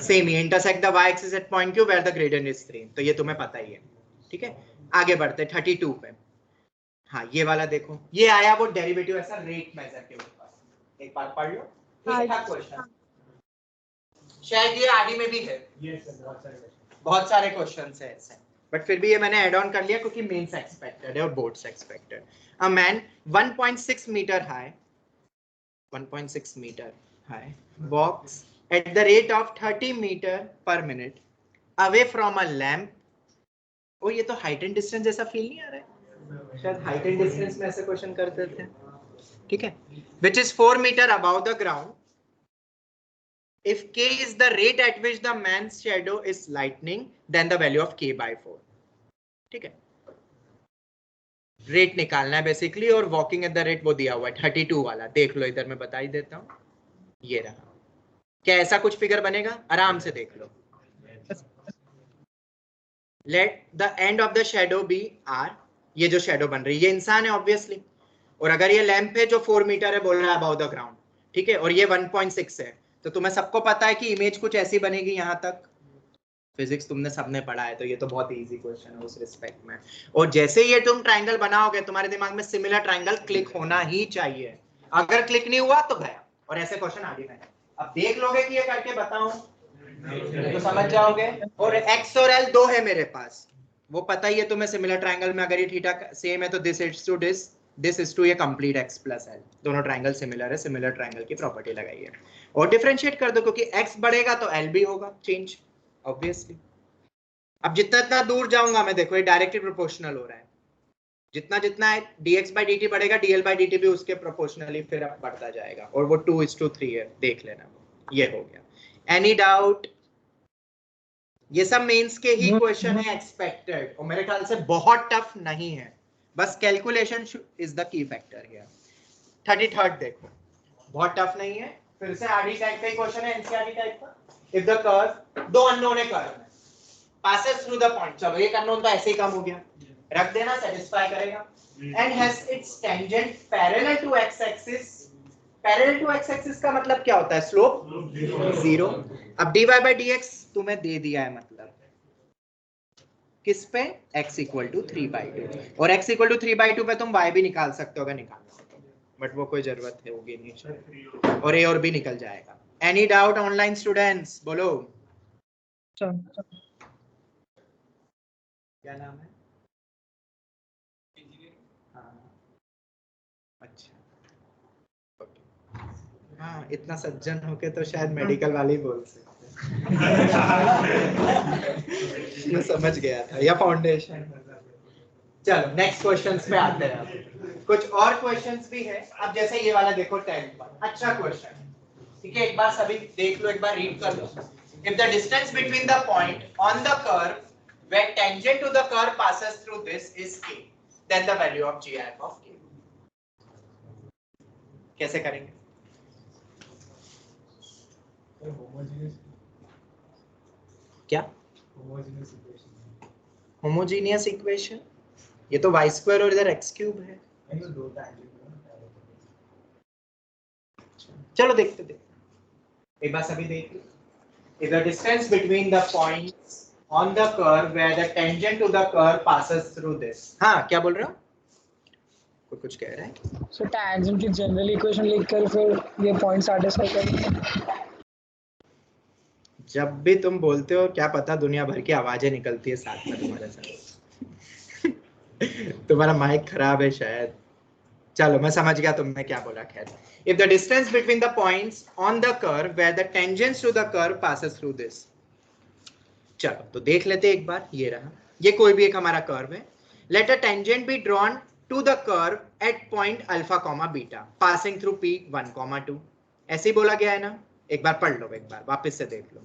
सेम ही, intersect the y axis at point Q where the gradient is 3, तो ये तुम्हें पता ही है। ठीक है, आगे बढ़ते 32 पे। हाँ ये वाला देखो, ये आया वो डेरिवेटिव ऐसा रेट मेजर के ऊपर, एक बार पढ़ लो। ठीक था क्वेश्चन, शायद ये आरडी में भी है। Yes, sir, बहुत सारे क्वेश्चंस है ऐसे, बट फिर भी ये मैंने ऐड ऑन कर लिया क्योंकि मेंस एक्सपेक्टेड है और boards expected. A man 1.6 metre high 1.6 meter high walks at the rate of 30 meter per minute away from a lamp। ओ ये तो हाइट एंड डिस्टेंस जैसा फील नहीं आ रहा है? शायद हाइट एंड डिस्टेंस में ऐसे क्वेश्चन करते थे। ठीक है, which is 4 meter above the ground if k is the rate at which the man's shadow is lightening then the value of k by 4। ठीक है, रेट निकालना है बेसिकली, और वॉकिंग एट द रेट वो दिया हुआ है 32 वाला, देख लो इधर मैं बता ही देता हूँ। ये रहा, क्या ऐसा कुछ फिगर बनेगा? आराम से देख लो। Let the end of the shadow be R, ये जो शेडो बन रही है ये इंसान है ऑब्वियसली, और अगर ये लैंप है जो 4 मीटर है बोल रहा है अबाउ द ग्राउंड, ठीक है, और ये 1.6 है, तो तुम्हें सबको पता है कि इमेज कुछ ऐसी बनेगी। यहाँ तक फिजिक्स तुमने सबने पढ़ा है, तो ये तो बहुत इजी क्वेश्चन है उस रिस्पेक्ट में। और जैसे ये तुम ट्रायंगल बनाओगे तुम्हारे दिमाग में सिमिलर ट्रायंगल क्लिक होना ही चाहिए, अगर क्लिक नहीं हुआ तो गया। और ऐसे क्वेश्चन आगे में अब देख लोगे कि ये करके बताऊं, तो समझ जाओगे। और x और l दो है मेरे पास, वो पता ही है तुम्हें, सिमिलर ट्रायंगल में अगर ये थीटा सेम है तो this is to this is to ये कंप्लीट x प्लस l, दोनों ट्रायंगल सिमिलर है, सिमिलर ट्रायंगल की प्रॉपर्टी लगाई है। और डिफरेंशिएट कर दो, क्योंकि x बढ़ेगा तो l भी होगा चेंज ऑब्वियसली। अब जितना दूर जाऊंगा मैं, देखो ये डायरेक्टली प्रोपोर्शनल हो रहा है, जितना जितना dx by dt बढ़ेगा dl by dt भी उसके प्रोपोर्शनली फिर अब बढ़ता जाएगा, और वो 2:3 है, देख लेना। ये हो गया। Any doubt? ये सब मेंस के ही क्वेश्चन है एक्सपेक्टेड, और मेरे ख्याल से बहुत टफ नहीं है, बस calculation is the key factor here. 33rd देखो, बहुत टफ नहीं है, फिर से आरडी टाइप का ही क्वेश्चन है, एनसीईआरटी टाइप का। इफ द कर्व, दो अननोन है कर्व में, passes through the point, चलो एक अननोन तो ऐसे ही कम हो गया, रख देना, सेटिस्फाई करेगा। And has its tangent parallel to x axis. Parallel to x axis का मतलब क्या होता है? स्लोप 0। अब dy by dx तुम्हें दे दिया है, मतलब किस पे? x इक्वल टू 3/2, और x इक्वल टू 3/2 पे तुम y भी निकाल सकते हो अगर निकालना हो तो, बट वो कोई जरूरत है होगी नहीं, और a और b निकल जाएगा। Any doubt online students? बोलो क्या नाम है? हाँ अच्छा, हाँ इतना सज्जन होके तो शायद मेडिकल वाले ही बोल सकते मैं समझ गया था, या फाउंडेशन। चलो नेक्स्ट क्वेश्चंस पे आते हैं। अब कुछ और क्वेश्चंस भी है। अब जैसे ये वाला देखो 10th पर, अच्छा क्वेश्चन, ठीक है, एक बार सभी देख लो, एक बार रीड कर लो। If the distance between the point on the curve where tangent to the curve passes through this is k, then the value of g f of k। कैसे करेंगे? क्या होमोजेनियस इक्वेशन? ये तो y स्क्वायर और इधर x cube है। चलो देखते एक बार सभी देख लो। If the distance between the points on the curve where the tangent to the curve passes through this, हाँ क्या बोल रहे हो? कुछ कह रहे हैं? सो टैंजेंट की जनरल इक्वेशन लिखकर फिर ये पॉइंट सैटिस्फाई करेंगे। जब भी तुम बोलते हो, क्या पता दुनिया भर की आवाजें निकलती है साथ में तुम्हारे साथ तुम्हारा माइक खराब है शायद। चलो मैं समझ गया तुमने क्या बोला। खैर, if the distance between the points on the curve where the tangents to the curve passes through this. चलो तो देख लेते एक बार। ये रहा, ये कोई भी एक हमारा कर्व है। Let a tangent be drawn to the curve at point alpha comma beta passing through P 1,2। ऐसे ही बोला गया है ना? एक बार पढ़ लो, एक बार वापस से देख लो।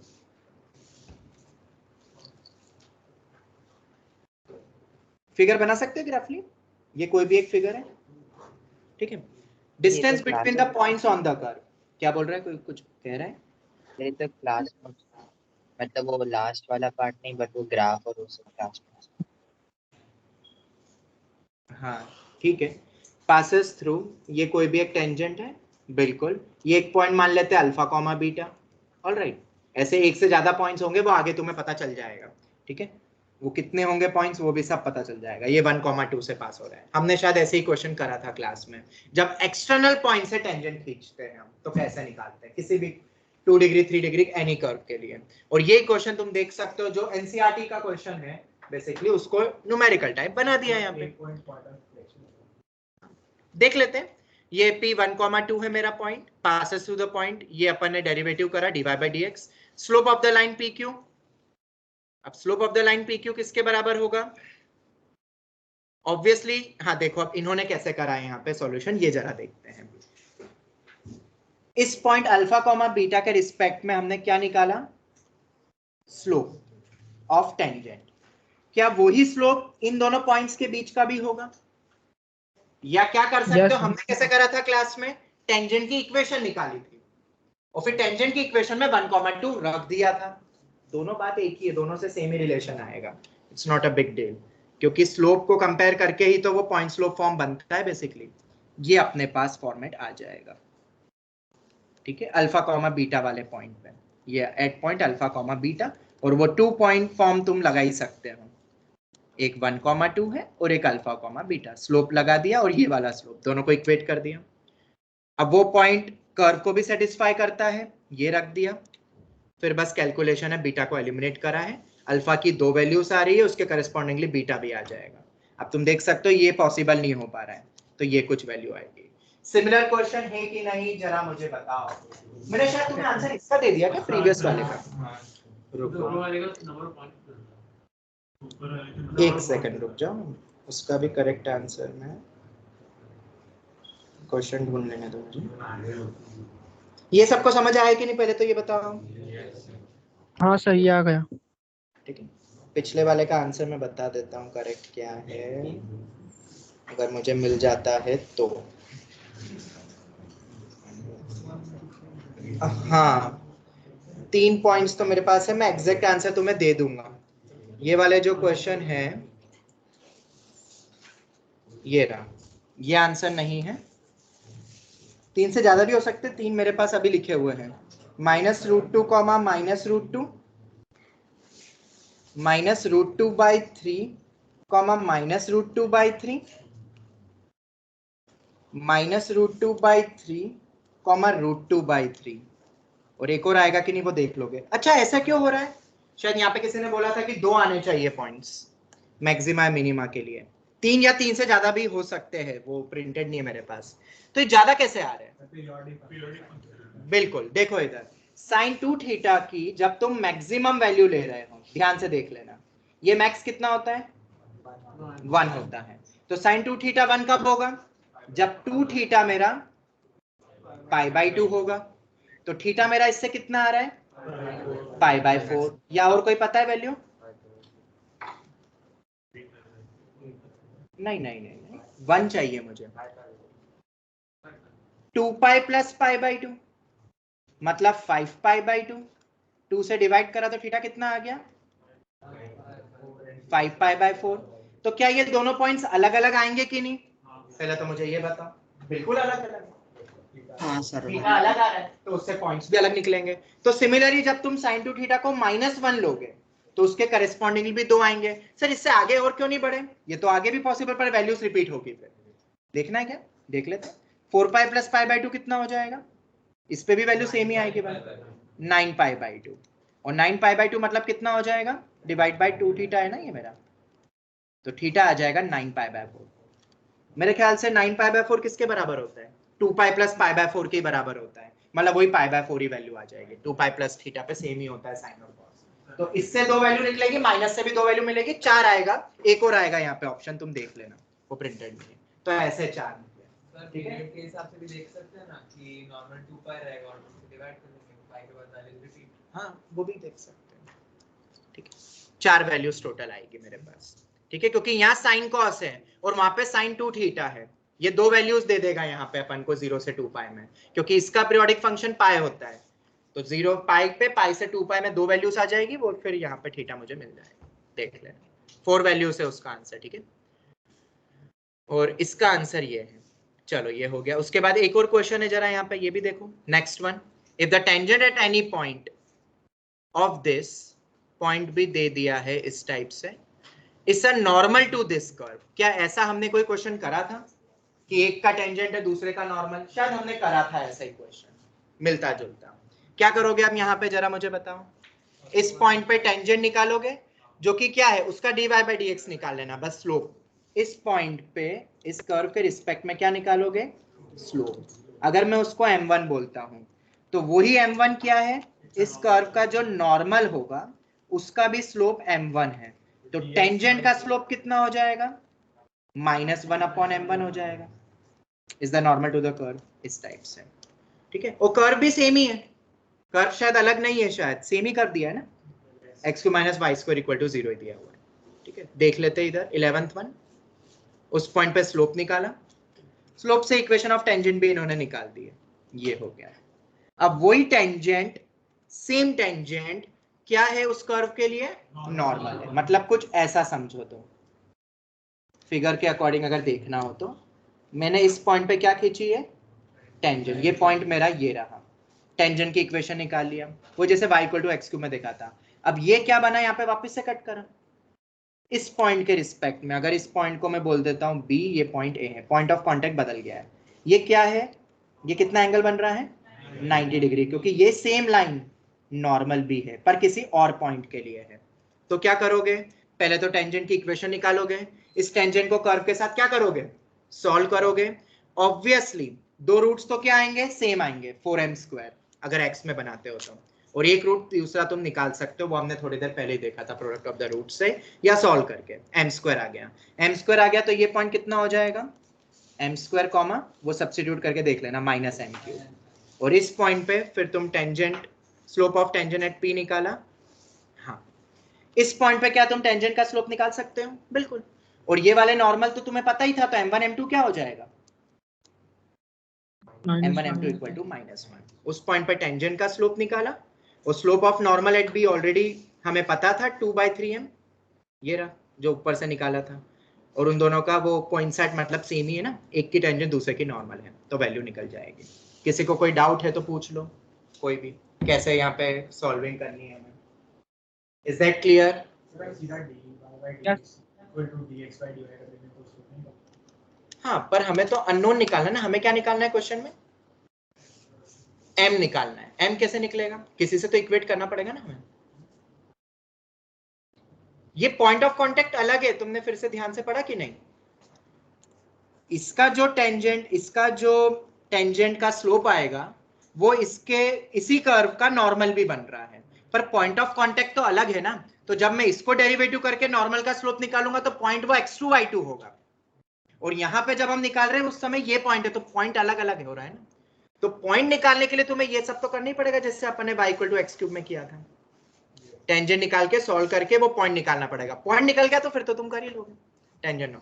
फिगर बना सकते हैं ग्राफली, ये कोई भी एक फिगर है, ठीक है। Distance between the points on the curve, क्या बोल रहा है? कोई कुछ कह रहा है? ये तो क्लास में, मतलब वो लास्ट वाला पार्ट नहीं, बट वो ग्राफ और वो सब क्लास में। हाँ ठीक है। पासेस थ्रू, ये कोई भी एक टेंजेंट है, बिल्कुल। ये एक पॉइंट मान लेते हैं अल्फा कॉमा बीटा, ऑलराइट। ऐसे एक से ज्यादा पॉइंट्स होंगे, वो आगे तुम्हें पता चल जाएगा, ठीक है। वो कितने होंगे पॉइंट्स, वो भी सब पता चल जाएगा। ये 1,2 से पास हो रहा है। हमने शायद ऐसे ही क्वेश्चन करा था क्लास में, जब एक्सटर्नल पॉइंट से टेंजेंट खींचते हैं हम तो कैसे निकालते हैं, किसी भी 2 डिग्री 3 डिग्री एनी कर्व के लिए। और ये क्वेश्चन तुम देख सकते हो, जो एनसीईआरटी का क्वेश्चन है बेसिकली, उसको न्यूमेरिकल टाइप बना दिया है यहाँ पे। देख लेते हैं। ये p 1,2 है मेरा point, passes through the point. ये अपन ने डेरिवेटिव करा dy by dx। Slope of the line pq। अब slope of the line pq किसके बराबर होगा? ऑब्वियसली, हाँ देखो अब इन्होंने कैसे करा है यहाँ पे सॉल्यूशन, ये जरा देखते हैं। इस पॉइंट अल्फा कॉमा बीटा के रिस्पेक्ट में हमने क्या निकाला? Slope of tangent. क्या वही स्लोप इन दोनों पॉइंट्स के बीच का भी होगा? या क्या कर सकते हो, हमने कैसे करा था क्लास में? टेंजेंट की इक्वेशन निकाली थी और फिर टेंजेंट की इक्वेशन में 1,2 रख दिया था। दोनों बात एक ही है, दोनों से सेम ही रिलेशन आएगा। It's not a big deal, क्योंकि स्लोप को कंपेयर करके ही तो वो पॉइंट स्लोप फॉर्म बनता है बेसिकली। ये अपने पास फॉर्मेट आ जाएगा, ठीक है, अल्फा कॉमा बीटा वाले पॉइंट पे। ये at point alpha comma beta, और वो 2 पॉइंट फॉर्म तुम लगा ही सकते हो, एक 1,2 है और एक अल्फा कॉमा बीटा। स्लोप लगा दिया और ये वाला स्लोप, दोनों को इक्वेट कर दिया। अब वो पॉइंट कर्व को भी सेटिस्फाई करता है, ये रख दिया। फिर बस कैलकुलेशन है, बीटा को एलिमिनेट करा है, अल्फा की 2 वैल्यूज आ रही है, उसके करस्पॉन्डिंगली बीटा भी आ जाएगा। अब तुम देख सकते हो ये पॉसिबल नहीं हो पा रहा है, तो ये कुछ वैल्यू आएगी। सिमिलर क्वेश्चन है कि नहीं जरा मुझे बताओ। मैंने शायद तुम्हें आंसर इसका दे दिया क्या, प्रीवियस वाले का? रुको एक सेकंड रुक जाओ, उसका भी करेक्ट आंसर में क्वेश्चन ढूंढ लेने दो मुझे। ये सबको समझ आया कि नहीं पहले तो ये बताओ। हाँ सही आ गया। ठीक है, पिछले वाले का आंसर मैं बता देता हूँ करेक्ट क्या है, अगर मुझे मिल जाता है तो। हाँ 3 पॉइंट्स तो मेरे पास है, मैं एग्जैक्ट आंसर तुम्हें दे दूंगा। ये वाले जो क्वेश्चन है ये रहा, ये आंसर नहीं है, 3 से ज्यादा भी हो सकते, 3 मेरे पास अभी लिखे हुए हैं। -√2 कॉमा -√2 -√2/3 कॉमा -√2/3 -√2/3 कॉमा √2/3 और एक और आएगा कि नहीं वो देख लोगे। अच्छा ऐसा क्यों हो रहा है, शायद यहाँ पे किसी ने बोला था कि 2 आने चाहिए पॉइंट्स मैक्सिमा मिनिमा के लिए, 3 या 3 से ज्यादा भी हो सकते हैं, वो प्रिंटेड नहीं है मेरे पास, तो ये ज्यादा कैसे आ रहे हैं? बिल्कुल देखो इधर sin 2 थीटा की जब तुम मैक्सिमम वैल्यू ले रहे हो, ध्यान से देख लेना, ये मैक्स कितना होता है 1 होता है, तो sin 2 थीटा 1 कब होगा, जब 2 थीटा मेरा π/2 होगा, तो थीटा मेरा इससे कितना आ रहा है π/4, या और कोई पता है वैल्यू? नहीं 1 चाहिए मुझे। 2π + π/2 मतलब 5π/2, 2 से डिवाइड करा तो थीटा कितना आ गया 5π/4। तो क्या ये दोनों पॉइंट्स अलग अलग आएंगे कि नहीं, पहले तो मुझे ये बताओ। बिल्कुल अलग अलग, हाँ सर। थीटा अलग आ रहा है तो उससे पॉइंट्स भी अलग निकलेंगे। तो सिमिलरली जब तुम sin 2 थीटा को -1 लोगे तो उसके करस्पॉन्डिंगली भी 2 आएंगे। सर इससे आगे और क्यों नहीं बढ़े, ये तो आगे भी पॉसिबल, पर वैल्यूज रिपीट होगी, फिर देखना है क्या, देख लेते हैं। 4π + π/2 कितना हो जाएगा, इस पे भी वैल्यू सेम ही आएगी भाई, 9π/2, और 9π/2 मतलब कितना हो जाएगा, डिवाइड बाय 2 थीटा है ना ये मेरा, तो थीटा आ जाएगा 9π/4। मेरे ख्याल से 9π/4 किसके बराबर होता है, 2π + π/4 के बराबर होता है, मतलब वही π/4 ही वैल्यू आ जाएगी, 2π + थीटा पे सेम ही होता है साइन और कॉस। तो इससे 2 वैल्यू निकलेगी, माइनस से भी 2 वैल्यू मिलेगी, 4 आएगा, एक और आएगा यहाँ पे ऑप्शन, तुम देख लेना वो प्रिंटेड नहीं है, तो ऐसे 4 निकले। ठीक है, के हिसाब से भी देख सकते हैं ना कि नॉर्मल 2π रहेगा और उसको डिवाइड कर देंगे पाई के बाद वैल्यू रिपीट। हाँ वो भी देख सकते हैं। ठीक है, 4 वैल्यूज टोटल आएगी मेरे पास। ठीक है, क्योंकि यहाँ साइन कॉस है और वहां पे sin 2 थीटा है, ये 2 वैल्यूज दे देगा यहाँ पे अपन को 0 से 2π में, क्योंकि इसका पीरियोडिक फंक्शन पाई होता है, तो 0 पाई पे पाई से 2π में 2 वैल्यूज आ जाएगी, वो फिर यहाँ पे थीटा मुझे मिल जाएगा, देख लेना 4 वैल्यूज है उसका आंसर। ठीक है, और इसका आंसर ये है। चलो ये हो गया, उसके बाद एक और क्वेश्चन है, जरा यहाँ पे ये भी देखो, next one, if the tangent at any point of this, point भी दे दिया है इस टाइप से, it's a normal to this curve. क्या ऐसा हमने कोई क्वेश्चन करा था कि एक का टेंजेंट है दूसरे का नॉर्मल, शायद हमने करा था ऐसा ही क्वेश्चन, मिलता जुलता। क्या करोगे अब यहाँ पे जरा मुझे बताओ, इस पॉइंट पे टेंजेंट निकालोगे, जो कि क्या है उसका dy/dx निकाल लेना बस, स्लोप। इस पॉइंट पे इस कर्व के रिस्पेक्ट में क्या निकालोगे, स्लोप। अगर मैं उसको m1 बोलता हूं तो वही m1 क्या है, इस कर्व का जो नॉर्मल होगा उसका भी स्लोप m1 है, तो टेंजेंट का स्लोप कितना हो जाएगा, -1/m1 हो जाएगा, is the normal to the curve, इस टाइप से। ठीक है, और कर्व भी सेम ही है, कर्व शायद अलग नहीं है, शायद सेम ही कर दिया है ना, x³ - y² = 0 ही दिया हुआ है। ठीक है, देख लेते हैं इधर 11th वन, उस पॉइंट पे स्लोप निकाला, स्लोप से इक्वेशन ऑफ टेंजेंट भी इन्होंने निकाल दी है, ये हो गया है। अब वही टेंजेंट, सेम टेंजेंट क्या है उस कर्व के लिए, नॉर्मल है, मतलब कुछ ऐसा समझो, तो फिगर के अकॉर्डिंग अगर देखना हो तो मैंने इस पॉइंट पे क्या खींची है, टेंजेंट, ये पॉइंट मेरा ये रहा, टेंजेंट की इक्वेशन निकाल लिया, वो जैसे y = x³ में देखा था। अब ये क्या बना, यहाँ पे वापस से कट करा, इस पॉइंट के रिस्पेक्ट में अगर इस पॉइंट को मैं बोल देता हूँ b, ये पॉइंट a है, पॉइंट ऑफ कॉन्टेक्ट बदल गया है, ये क्या है, ये कितना एंगल बन रहा है 90 डिग्री, क्योंकि ये सेम लाइन नॉर्मल भी है पर किसी और पॉइंट के लिए है। तो क्या करोगे, पहले तो टेंजेंट की इक्वेशन निकालोगे, इस टेंजेंट को कर्व के साथ क्या करोगे, सॉल्व करोगे। ऑब्वियसली दो रूट्स तो क्या आएंगे, सेम आएंगे, 4m² अगर x में बनाते हो तो, और एक रूट दूसरा तुम निकाल सकते हो, वो हमने थोड़ी देर पहले ही देखा था प्रोडक्ट ऑफ द रूट से या सॉल्व करके। m² आ गया, m² आ गया तो ये पॉइंट कितना हो जाएगा, m² कॉमा वो सब्स्टिट्यूट करके देख लेना -m³, और इस पॉइंट पे फिर तुम tangent slope of tangent at p निकाला। हाँ, इस पॉइंट पे क्या तुम टेंजेंट का स्लोप निकाल सकते हो, बिल्कुल। और ये वाले नॉर्मल तो तुम्हें पता ही था, तो m1 m2 क्या हो जाएगा, m1 m2 इक्वल टू -1। उस पॉइंट पे टेंजेंट का स्लोप निकाला, और slope of normal at b already हमें पता था 2/3m, ये रहा जो ऊपर से निकाला था, और उन दोनों का वो कोइंसाइड मतलब सेम ही है ना, एक की टेंजेंट दूसरे की नॉर्मल है, तो वैल्यू निकल जाएगी। किसी को कोई डाउट है तो पूछ लो, कोई भी, कैसे यहाँ पे सॉल्विंग करनी है हमें। Is that clear? हाँ, पर हमें तो अननोन निकालना है ना, हमें क्या निकालना है क्वेश्चन में, m निकालना है। m कैसे निकलेगा, किसी से तो इक्वेट करना पड़ेगा ना हमें। ये पॉइंट ऑफ कांटेक्ट अलग है, तुमने फिर से ध्यान से पढ़ा कि नहीं, इसका जो टेंजेंट का स्लोप आएगा वो इसके इसी कर्व का नॉर्मल भी बन रहा है, पर पॉइंट ऑफ कांटेक्ट तो अलग है ना। तो जब मैं इसको डेरिवेटिव करके नॉर्मल का स्लोप निकालूंगा तो पॉइंट वो x2 y2 होगा, और यहाँ पे जब हम निकाल रहे हैं उस समय ये पॉइंट है, तो पॉइंट अलग अलग हो रहा है ना। तो पॉइंट निकालने के लिए तुम्हें ये सब तो करना ही पड़ेगा, जैसे अपन ने y = x³ में किया था, टेंजेंट निकाल के सॉल्व करके वो पॉइंट निकालना पड़ेगा। पॉइंट निकल गया तो फिर तो तुम कर ही लोगे टेंजेंट।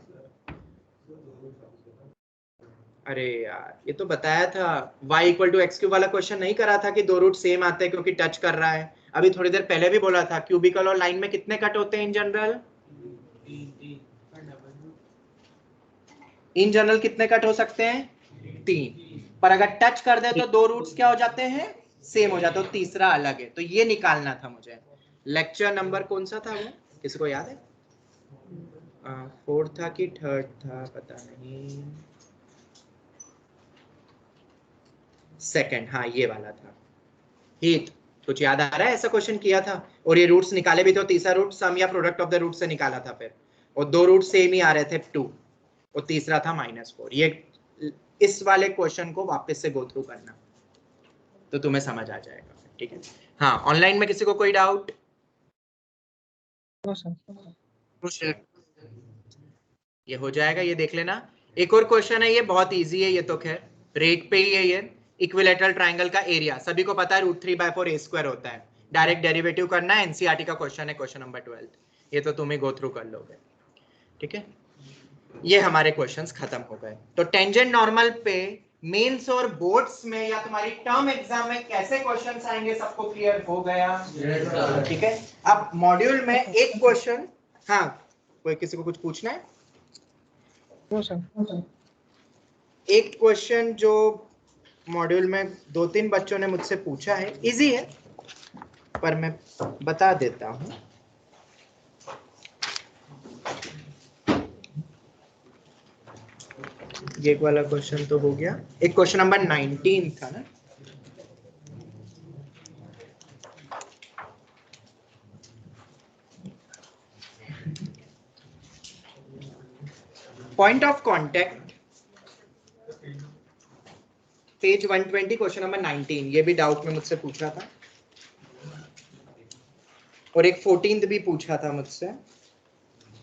अरे यार, ये तो बताया था, y = x³ वाला क्वेश्चन नहीं करा था कि दो रूट सेम आते हैं क्योंकि टच कर रहा है। अभी थोड़ी देर पहले भी बोला था, क्यूबिकल और लाइन में कितने कट होते हैं इन जनरल, इन जनरल कितने कट हो सकते हैं, 3, पर अगर टच कर दे तो दो रूट्स क्या हो जाते हैं, सेम हो जाते, तो तीसरा अलग है। तो ये निकालना था मुझे। लेक्चर नंबर कौन सा था वो, किसी को याद है, 4 था कि 3rd था, पता नहीं, 2nd, हाँ ये वाला था। हीत, कुछ याद आ रहा है, ऐसा क्वेश्चन किया था, और ये रूट्स निकाले भी थे, तो तीसरा रूट सम या प्रोडक्ट ऑफ द रूट से निकाला था फिर, और दो रूट सेम ही आ रहे थे 2, और तीसरा था -4। ये इस वाले क्वेश्चन को वापस से गो थ्रू करना तो तुम्हें समझ आ जाएगा, ठीक है। हाँ, ऑनलाइन में किसी को कोई डाउट, ये हो जाएगा, ये देख लेना। एक और क्वेश्चन है, ये बहुत इजी है, ये तो खैर रेट पे ही है। ये इक्विलेटरल ट्राइंगल का एरिया सभी को पता है, √3/4 a² होता है। डायरेक्ट डेरिवेटिव करना है, एनसीईआरटी का क्वेश्चन है, क्वेश्चन नंबर 12, ये तो तुम ही गो थ्रू कर लोगे, ठीक है। ये हमारे क्वेश्चंस खत्म हो गए। तो टेंजेंट नॉर्मल पे मेंस और बोर्ड्स में या तुम्हारी टर्म एग्जाम में कैसे क्वेश्चंस आएंगे सबको क्लियर हो गया, ठीक है। अब मॉड्यूल में एक क्वेश्चन, हाँ कोई किसी को कुछ पूछना है, एक क्वेश्चन जो मॉड्यूल में 2-3 बच्चों ने मुझसे पूछा है, इजी है पर मैं बता देता हूं। ये वाला क्वेश्चन तो हो गया, एक क्वेश्चन नंबर 19 था ना, point of contact, page 120, question number 19, ये भी डाउट में मुझसे पूछा था, और एक 14th भी पूछा था मुझसे,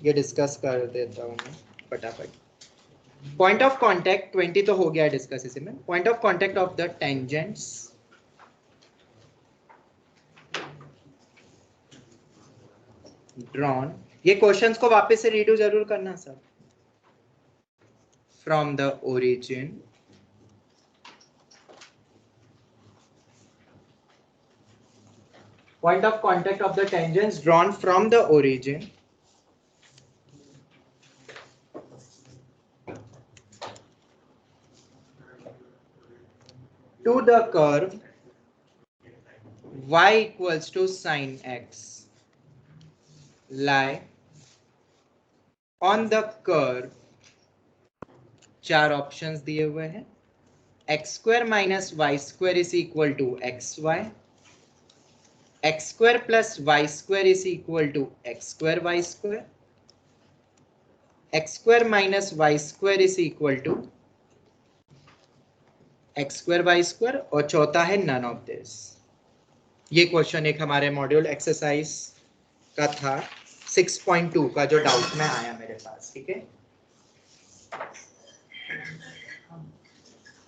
ये डिस्कस कर देता हूँ मैं फटाफट। पॉइंट ऑफ कांटेक्ट 20 तो हो गया डिस्कस इसी में। Point of contact of the tangents drawn, ये क्वेश्चंस को वापस से रीडू जरूर करना सब। From the origin point of contact of the tangents drawn from the origin to the curve y = sin x lie on the curve, 4 options दिए हुए हैं, x² - y² = xy, x square plus y square is equal to x square y square, x square minus y square is equal to x square y square, और चौथा है none of this। ये question एक हमारे module exercise का था 6.2 का, जो डाउट में आया मेरे पास। ठीक है,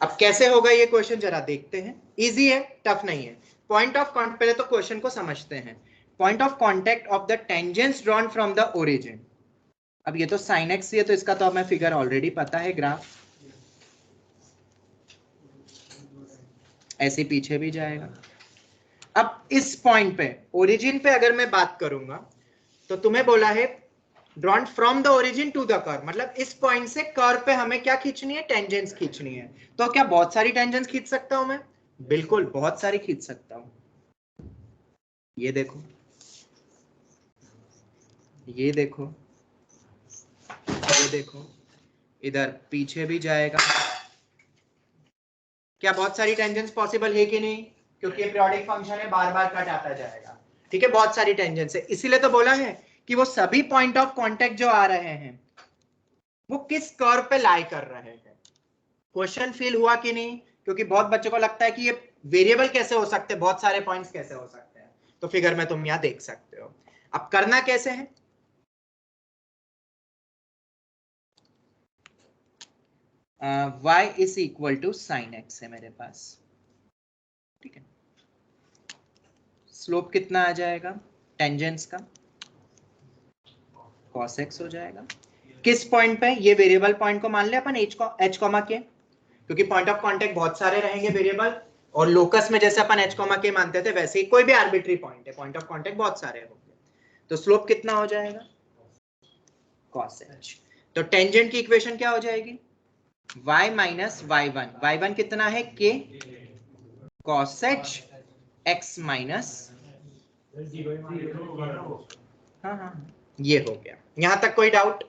अब कैसे होगा ये क्वेश्चन जरा देखते हैं। इजी है, टफ नहीं है। पॉइंट ऑफ कॉन्टेक्ट, पहले तो क्वेश्चन को समझते हैं। Point of contact of the tangents drawn from the origin. अब ये तो साइन एक्स है, तो इसका तो हमें फिगर ऑलरेडी पता है, ग्राफ ऐसे पीछे भी जाएगा। अब इस पॉइंट पे, ओरिजिन पे अगर मैं बात करूंगा, तो तुम्हें बोला है drawn from the origin to the curve, मतलब इस पॉइंट से कर्व पे हमें क्या खींचनी है, टेंजेंट्स खींचनी है। तो क्या बहुत सारी टेंजेंट्स खींच सकता हूं मैं? बिल्कुल, बहुत सारी खींच सकता हूं। ये देखो, ये देखो, ये देखो, इधर पीछे भी जाएगा। क्या बहुत सारी टेंजेंट्स पॉसिबल है कि नहीं? क्योंकि ये पीरियोडिक फंक्शन है, बार बार कट आता जाएगा। ठीक है, बहुत सारी टेंजेंट्स है, इसीलिए तो बोला है कि वो सभी पॉइंट ऑफ कांटेक्ट जो आ रहे हैं वो किस कर्व पे लाई कर रहे हैं। क्वेश्चन फील हुआ कि नहीं? क्योंकि बहुत बच्चों को लगता है कि ये वेरिएबल कैसे हो सकते हैं, बहुत सारे पॉइंट्स कैसे हो सकते हैं। तो फिगर में तुम यहां देख सकते हो। अब करना कैसे है? y is equal to sine x है मेरे पास। ठीक है, स्लोप कितना आ जाएगा टेंजेंट्स का? cos x हो जाएगा। किस पॉइंट पे? ये वेरिएबल पॉइंट को मान ले अपन h कॉमा के, क्योंकि पॉइंट ऑफ कांटेक्ट बहुत सारे रहेंगे वेरिएबल, और लोकस में जैसे अपन h कॉमा के मानते थे वैसे ही कोई भी आर्बिट्री पॉइंट है, पॉइंट ऑफ कांटेक्ट बहुत सारे होंगे। तो स्लोप कितना हो जाएगा? cos h। तो टेंजेंट की इक्वेशन क्या हो जाएगी? y minus y1। y1 कितना है? k cos h x minus, हाँ हाँ, ये हो गया। यहां तक कोई डाउट?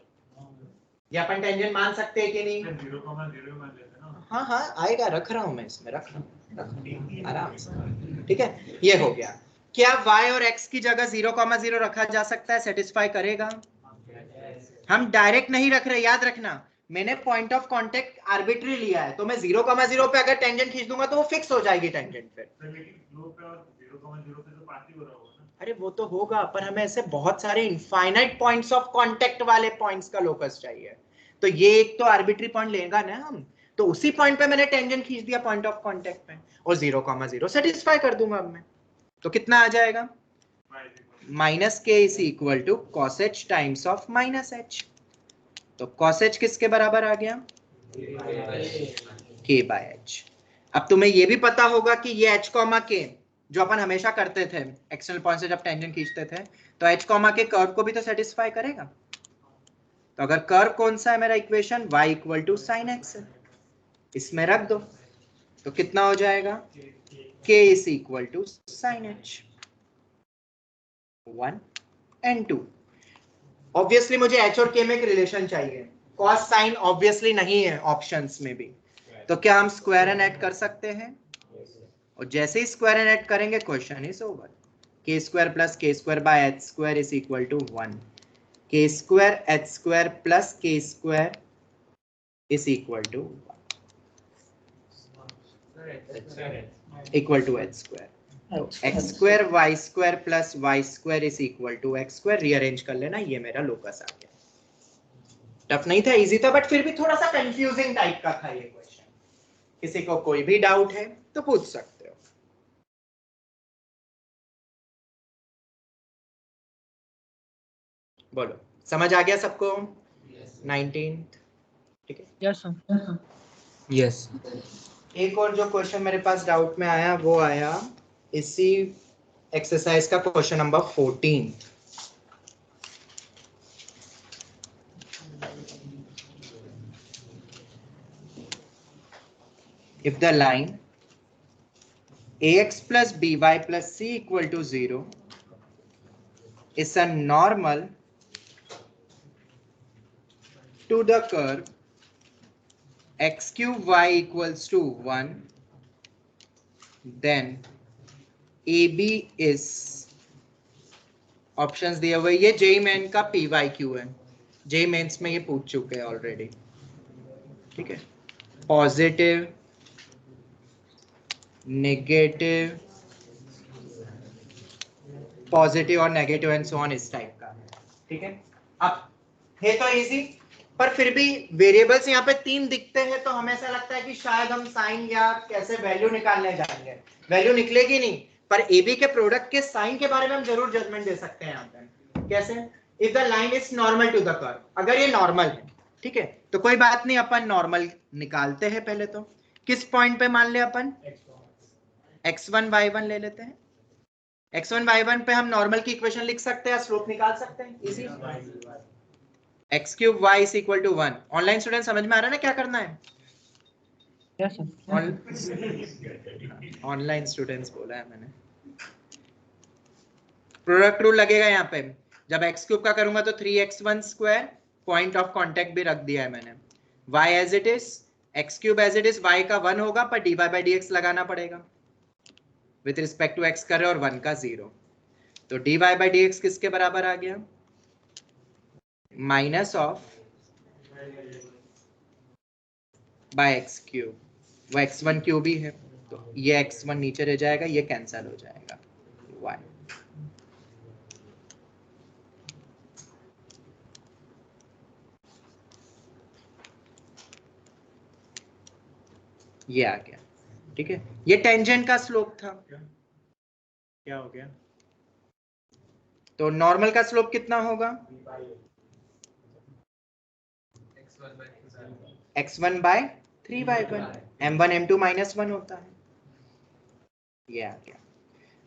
ये अपन टेंजेंट मान सकते हैं कि नहीं? 0,0 हाँ हाँ आएगा, रख रहा हूं मैं इसमें, रख रहा हूं आराम से। ठीक है, ये हो गया। क्या y और x की जगह 0,0 रखा जा सकता है? सेटिस्फाई करेगा? हम डायरेक्ट नहीं रख रहे, याद रखना। मैंने पॉइंट ऑफ कांटेक्ट आर्बिट्री लिया है, तो मैं 0,0 पे अगर टेंजेंट खींच दूंगा तो वो फिक्स हो जाएगी टेंजेंट पे। अरे वो तो होगा, पर हमें ऐसे बहुत सारे इनफाइनाइट पॉइंट्स ऑफ कांटेक्ट वाले पॉइंट्स का लोकस चाहिए। तो ये एक तो आर्बिट्री पॉइंट लेगा ना हम, तो उसी पॉइंट पे मैंने टेंजेंट खींच दिया पॉइंट ऑफ कांटेक्ट पे, और 0,0 सेटिस्फाई कर दूंगा अब मैं। तो कितना आ जाएगा? Minus k is equal to cos h times of minus h. तो कॉस एच किसके बराबर आ गया? के बाय एच। अब तुम्हें ये भी पता होगा कि ये एच कॉमा के जो अपन हमेशा करते थे एक्सटर्नल पॉइंट से जब टेंजेंट खींचते थे, तो एच कॉमा के कर्व को भी तो सेटिस्फाई करेगा। तो अगर कर्व कौन सा है मेरा equation? y equal to sine x है, इसमें रख दो। तो कितना हो जाएगा? k is equal to sine h 1 and 2। Obviously मुझे h और k में एक रिलेशन चाहिए, cos साइन ऑब्वियसली नहीं है ऑप्शंस में भी। तो क्या हम स्क्वायर एंड ऐड कर सकते हैं? और जैसे ही स्क्वायर एंड ऐड करेंगे question is over. K square plus k square by h square is equal to 1। K square h square plus k square is equal to h square. X square y square plus y square is equal to x square. Rearrange कर लेना, ये मेरा locus आ गया। Tough नहीं था, easy था, but फिर भी थोड़ा सा कंफ्यूजिंग टाइप का था ये क्वेश्चन। किसी को कोई भी डाउट है तो पूछ सकते हो। बोलो, समझ आ गया सबको? 19th ठीक है। Yes sir. यस। एक और जो क्वेश्चन मेरे पास डाउट में आया वो आया इसी एक्सरसाइज का question number 14। If the line ax plus by plus c equal to 0 is a normal to the curve x cube y equals to 1, then A B is, options दिए हुए, ये जेई मेन का PYQ है, JEE mains में ये पूछ चुके हैं ऑलरेडी, ठीक है। पॉजिटिव, नेगेटिव, पॉजिटिव और नेगेटिव एंड सो ऑन, इस टाइप का, ठीक है। अब है तो इजी, पर फिर भी वेरिएबल्स यहाँ पे 3 दिखते हैं तो हमें ऐसा लगता है कि शायद हम साइन या कैसे वैल्यू निकालने जाएंगे, वैल्यू निकलेगी नहीं, पर AB के प्रोडक्ट के साइन के बारे में हम जरूर जजमेंट दे सकते हैं यहाँ पे। कैसे? If the line is normal to the curve, अगर ये नॉर्मल है, ठीक है, तो कोई बात नहीं, अपन नॉर्मल निकालते हैं पहले तो। किस पॉइंट पे मान ले अपन, x1 y1 ले लेते हैं। x1 y1 पे हम नॉर्मल की इक्वेशन लिख सकते हैं, स्लोप निकाल सकते हैं, easy. x cube y is equal to 1। Online student समझ में आ रहा है ना क्या करना है? यस ऑनलाइन स्टूडेंट्स बोला है मैंने। प्रोडक्ट रूल लगेगा यहाँ पे, जब x क्यूब का करूंगा तो 3x1 square, point of contact भी रख दिया है मैंने, y as it is, x cube as it is, y का 1 होगा पर dy by dx लगाना पड़ेगा, विथ रिस्पेक्ट टू x कर रहे और 1 का 0, तो dy by dx किसके बराबर आ गया, minus of by x cube, वो x1 क्यूब ही है, तो ये x1 नीचे रह जाएगा, ये कैंसिल हो जाएगा, y। ये आ गया, ठीक है। ये टेंजेंट का स्लोप था, क्या हो गया, तो नॉर्मल का स्लोप कितना होगा, x1 bye 3y1, m1 m2 minus 1 होता है, ये आ गया।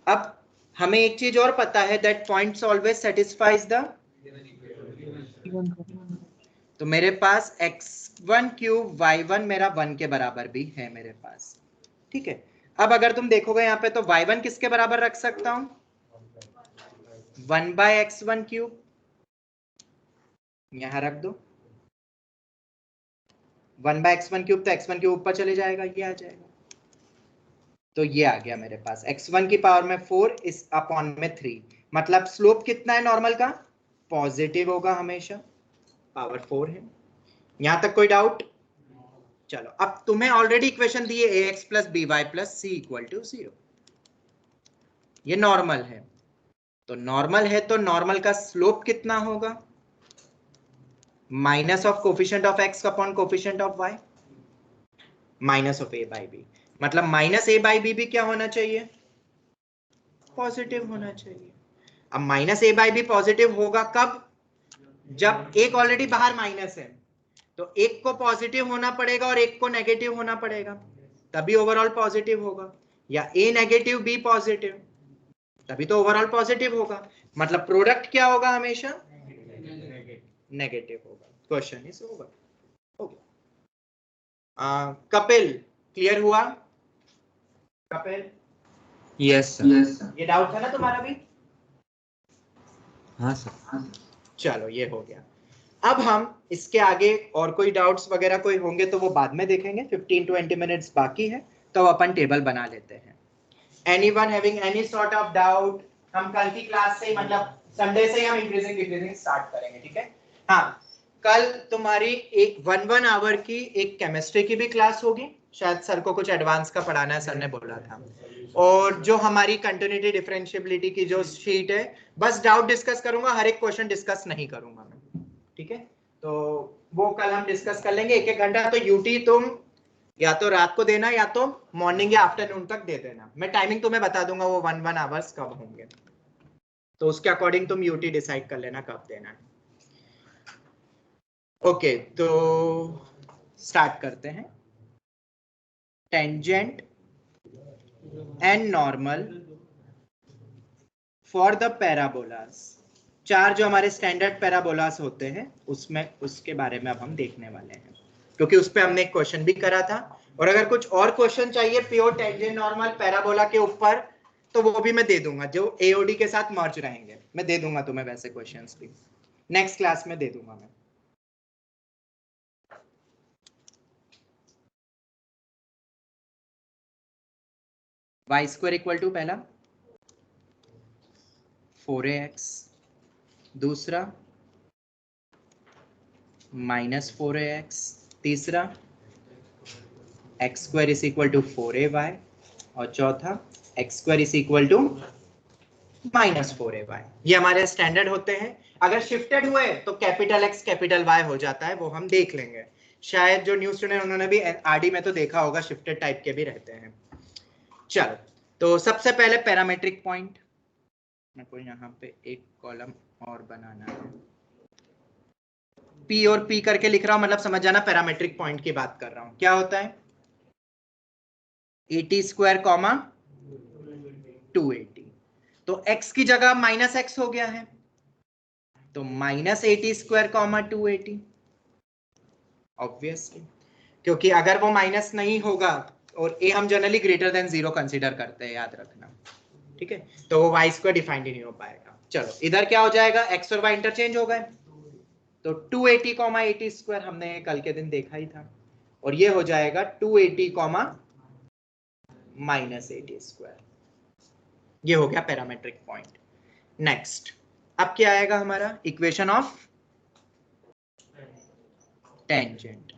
अब हमें एक चीज और पता है, that points always satisfies the, तो मेरे पास x1 क्यूब y1 मेरा 1 के बराबर भी है मेरे पास, ठीक है। अब अगर तुम देखोगे यहाँ पे तो y1 किसके बराबर रख सकता हूं, 1 बाय x1 क्यूब, यहां रख दो, 1 बाय x1 क्यूब, तो x1 क्यूब ऊपर चले जाएगा, ये आ जाएगा, तो ये आ गया मेरे पास x1 की पावर में 4 इस अपॉन में 3, मतलब स्लोप कितना है नॉर्मल का, पॉजिटिव होगा हमेशा, पावर 4 है। यहां तक कोई डाउट? चलो, अब तुम्हें ऑलरेडी इक्वेशन दी है ax plus by plus c equal to 0, ये नॉर्मल है, तो नॉर्मल है तो नॉर्मल का स्लोप कितना होगा, minus of coefficient of x upon coefficient of y, minus of a by b, मतलब माइनस a बाई b भी क्या होना चाहिए, पॉजिटिव होना चाहिए। अब minus a by b positive होगा कब, जब एक ऑलरेडी बाहर माइनस है, तो एक को पॉजिटिव होना पड़ेगा और एक को नेगेटिव होना पड़ेगा, तभी ओवरऑल पॉजिटिव होगा, या a नेगेटिव b पॉजिटिव, तभी तो ओवरऑल पॉजिटिव होगा, मतलब प्रोडक्ट क्या होगा, हमेशा नेगेटिव होगा। क्वेश्चन इज ओवर, हो गया। कपिल, क्लियर हुआ? Kapil, yes sir. ये डाउट था ना तुम्हारा भी? हाँ सर। चलो, ये हो गया। अब हम इसके आगे और कोई डाउट्स वगैरह कोई होंगे तो वो बाद में देखेंगे, 15-20 मिनट्स बाकी है, तो अपन टेबल बना लेते हैं। Anyone having any sort of doubt? हम कल की क्लास से, मतलब संडे से ही हम इंक्रीजिंग डिक्रीजिंग स्टार्ट करेंगे, ठीक है। हाँ, कल तुम्हारी एक 1 आवर की एक केमिस्ट्री की भी क्लास होगी, शायद सर को कुछ एडवांस का पढ़ाना है, सर ने बोला था। और जो हमारी कंटिन्यूटी डिफरेंशिएबिलिटी की जो शीट है, बस डाउट डिस्कस करूंगा, हर एक क्वेश्चन डिस्कस नहीं करूंगा मैं, ठीक है। तो वो कल हम डिस्कस कर लेंगे, 1-1 घंटा। तो यूटी तुम या तो रात को देना या तो मॉर्निंग या आफ्टरनून तक दे देना, मैं टाइमिंग तुम्हें बता दूंगा वो 1 आवर्स कब होंगे, तो उसके अकॉर्डिंग तुम यूटी डिसाइड कर लेना कब देना है। ओके, तो स्टार्ट करते हैं। Tangent and normal for the parabolas, 4 जो हमारे स्टैंडर्ड पैराबोलास होते हैं उसमें, उसके बारे में अब हम देखने वाले हैं, क्योंकि उस पे हमने एक क्वेश्चन भी करा था। और अगर कुछ और क्वेश्चन चाहिए प्योर टेंजेंट नॉर्मल पैराबोला के ऊपर, तो वो भी मैं दे दूंगा, जो एओडी के साथ मर्ज रहेंगे, मैं दे दूंगा तुम्हें वैसे क्वेश्चंस भी, नेक्स्ट क्लास में दे दूंगा मैं। y स्क्वायर इक्वल टू, पहला 4ax, दूसरा -4ax, तीसरा x square is equal to 4ay और चौथा x square is equal to -4ay। ये हमारे स्टैंडर्ड होते हैं। अगर शिफ्टेड हुए तो कैपिटल X कैपिटल Y हो जाता है, वो हम देख लेंगे। शायद जो न्यू स्टूडेंट उन्होंने भी आरडी में तो देखा होगा, शिफ्टेड टाइप के भी रहते हैं। चलो, तो सबसे पहले पैरामेट्रिक पॉइंट, मेरे को यहाँ पे एक कॉलम और बनाना है, P और P करके लिख रहा हूं, मतलब समझ जाना पैरामेट्रिक पॉइंट की बात कर रहा हूं। क्या होता है 80 स्क्वायर कॉमा 280, तो x की जगह -x हो गया है, तो -80 स्क्वायर कॉमा 280, ऑब्वियसली, क्योंकि अगर वो माइनस नहीं होगा, और a हम जनरली ग्रेटर देन 0 कंसीडर करते हैं, याद रखना, ठीक है, तो वो y स्क्वायर डिफाइंड ही नहीं हो पाएगा। चलो, इधर क्या हो जाएगा, x और y इंटरचेंज हो गए, तो 280 कॉमा 80 स्क्वायर हमने कल के दिन देखा ही था, और ये हो जाएगा 280 कॉमा -80 स्क्वायर। ये हो गया पैरामेट्रिक पॉइंट। नेक्स्ट, अब क्या आएगा हमारा, इक्वेशन ऑफ टेंजेंट।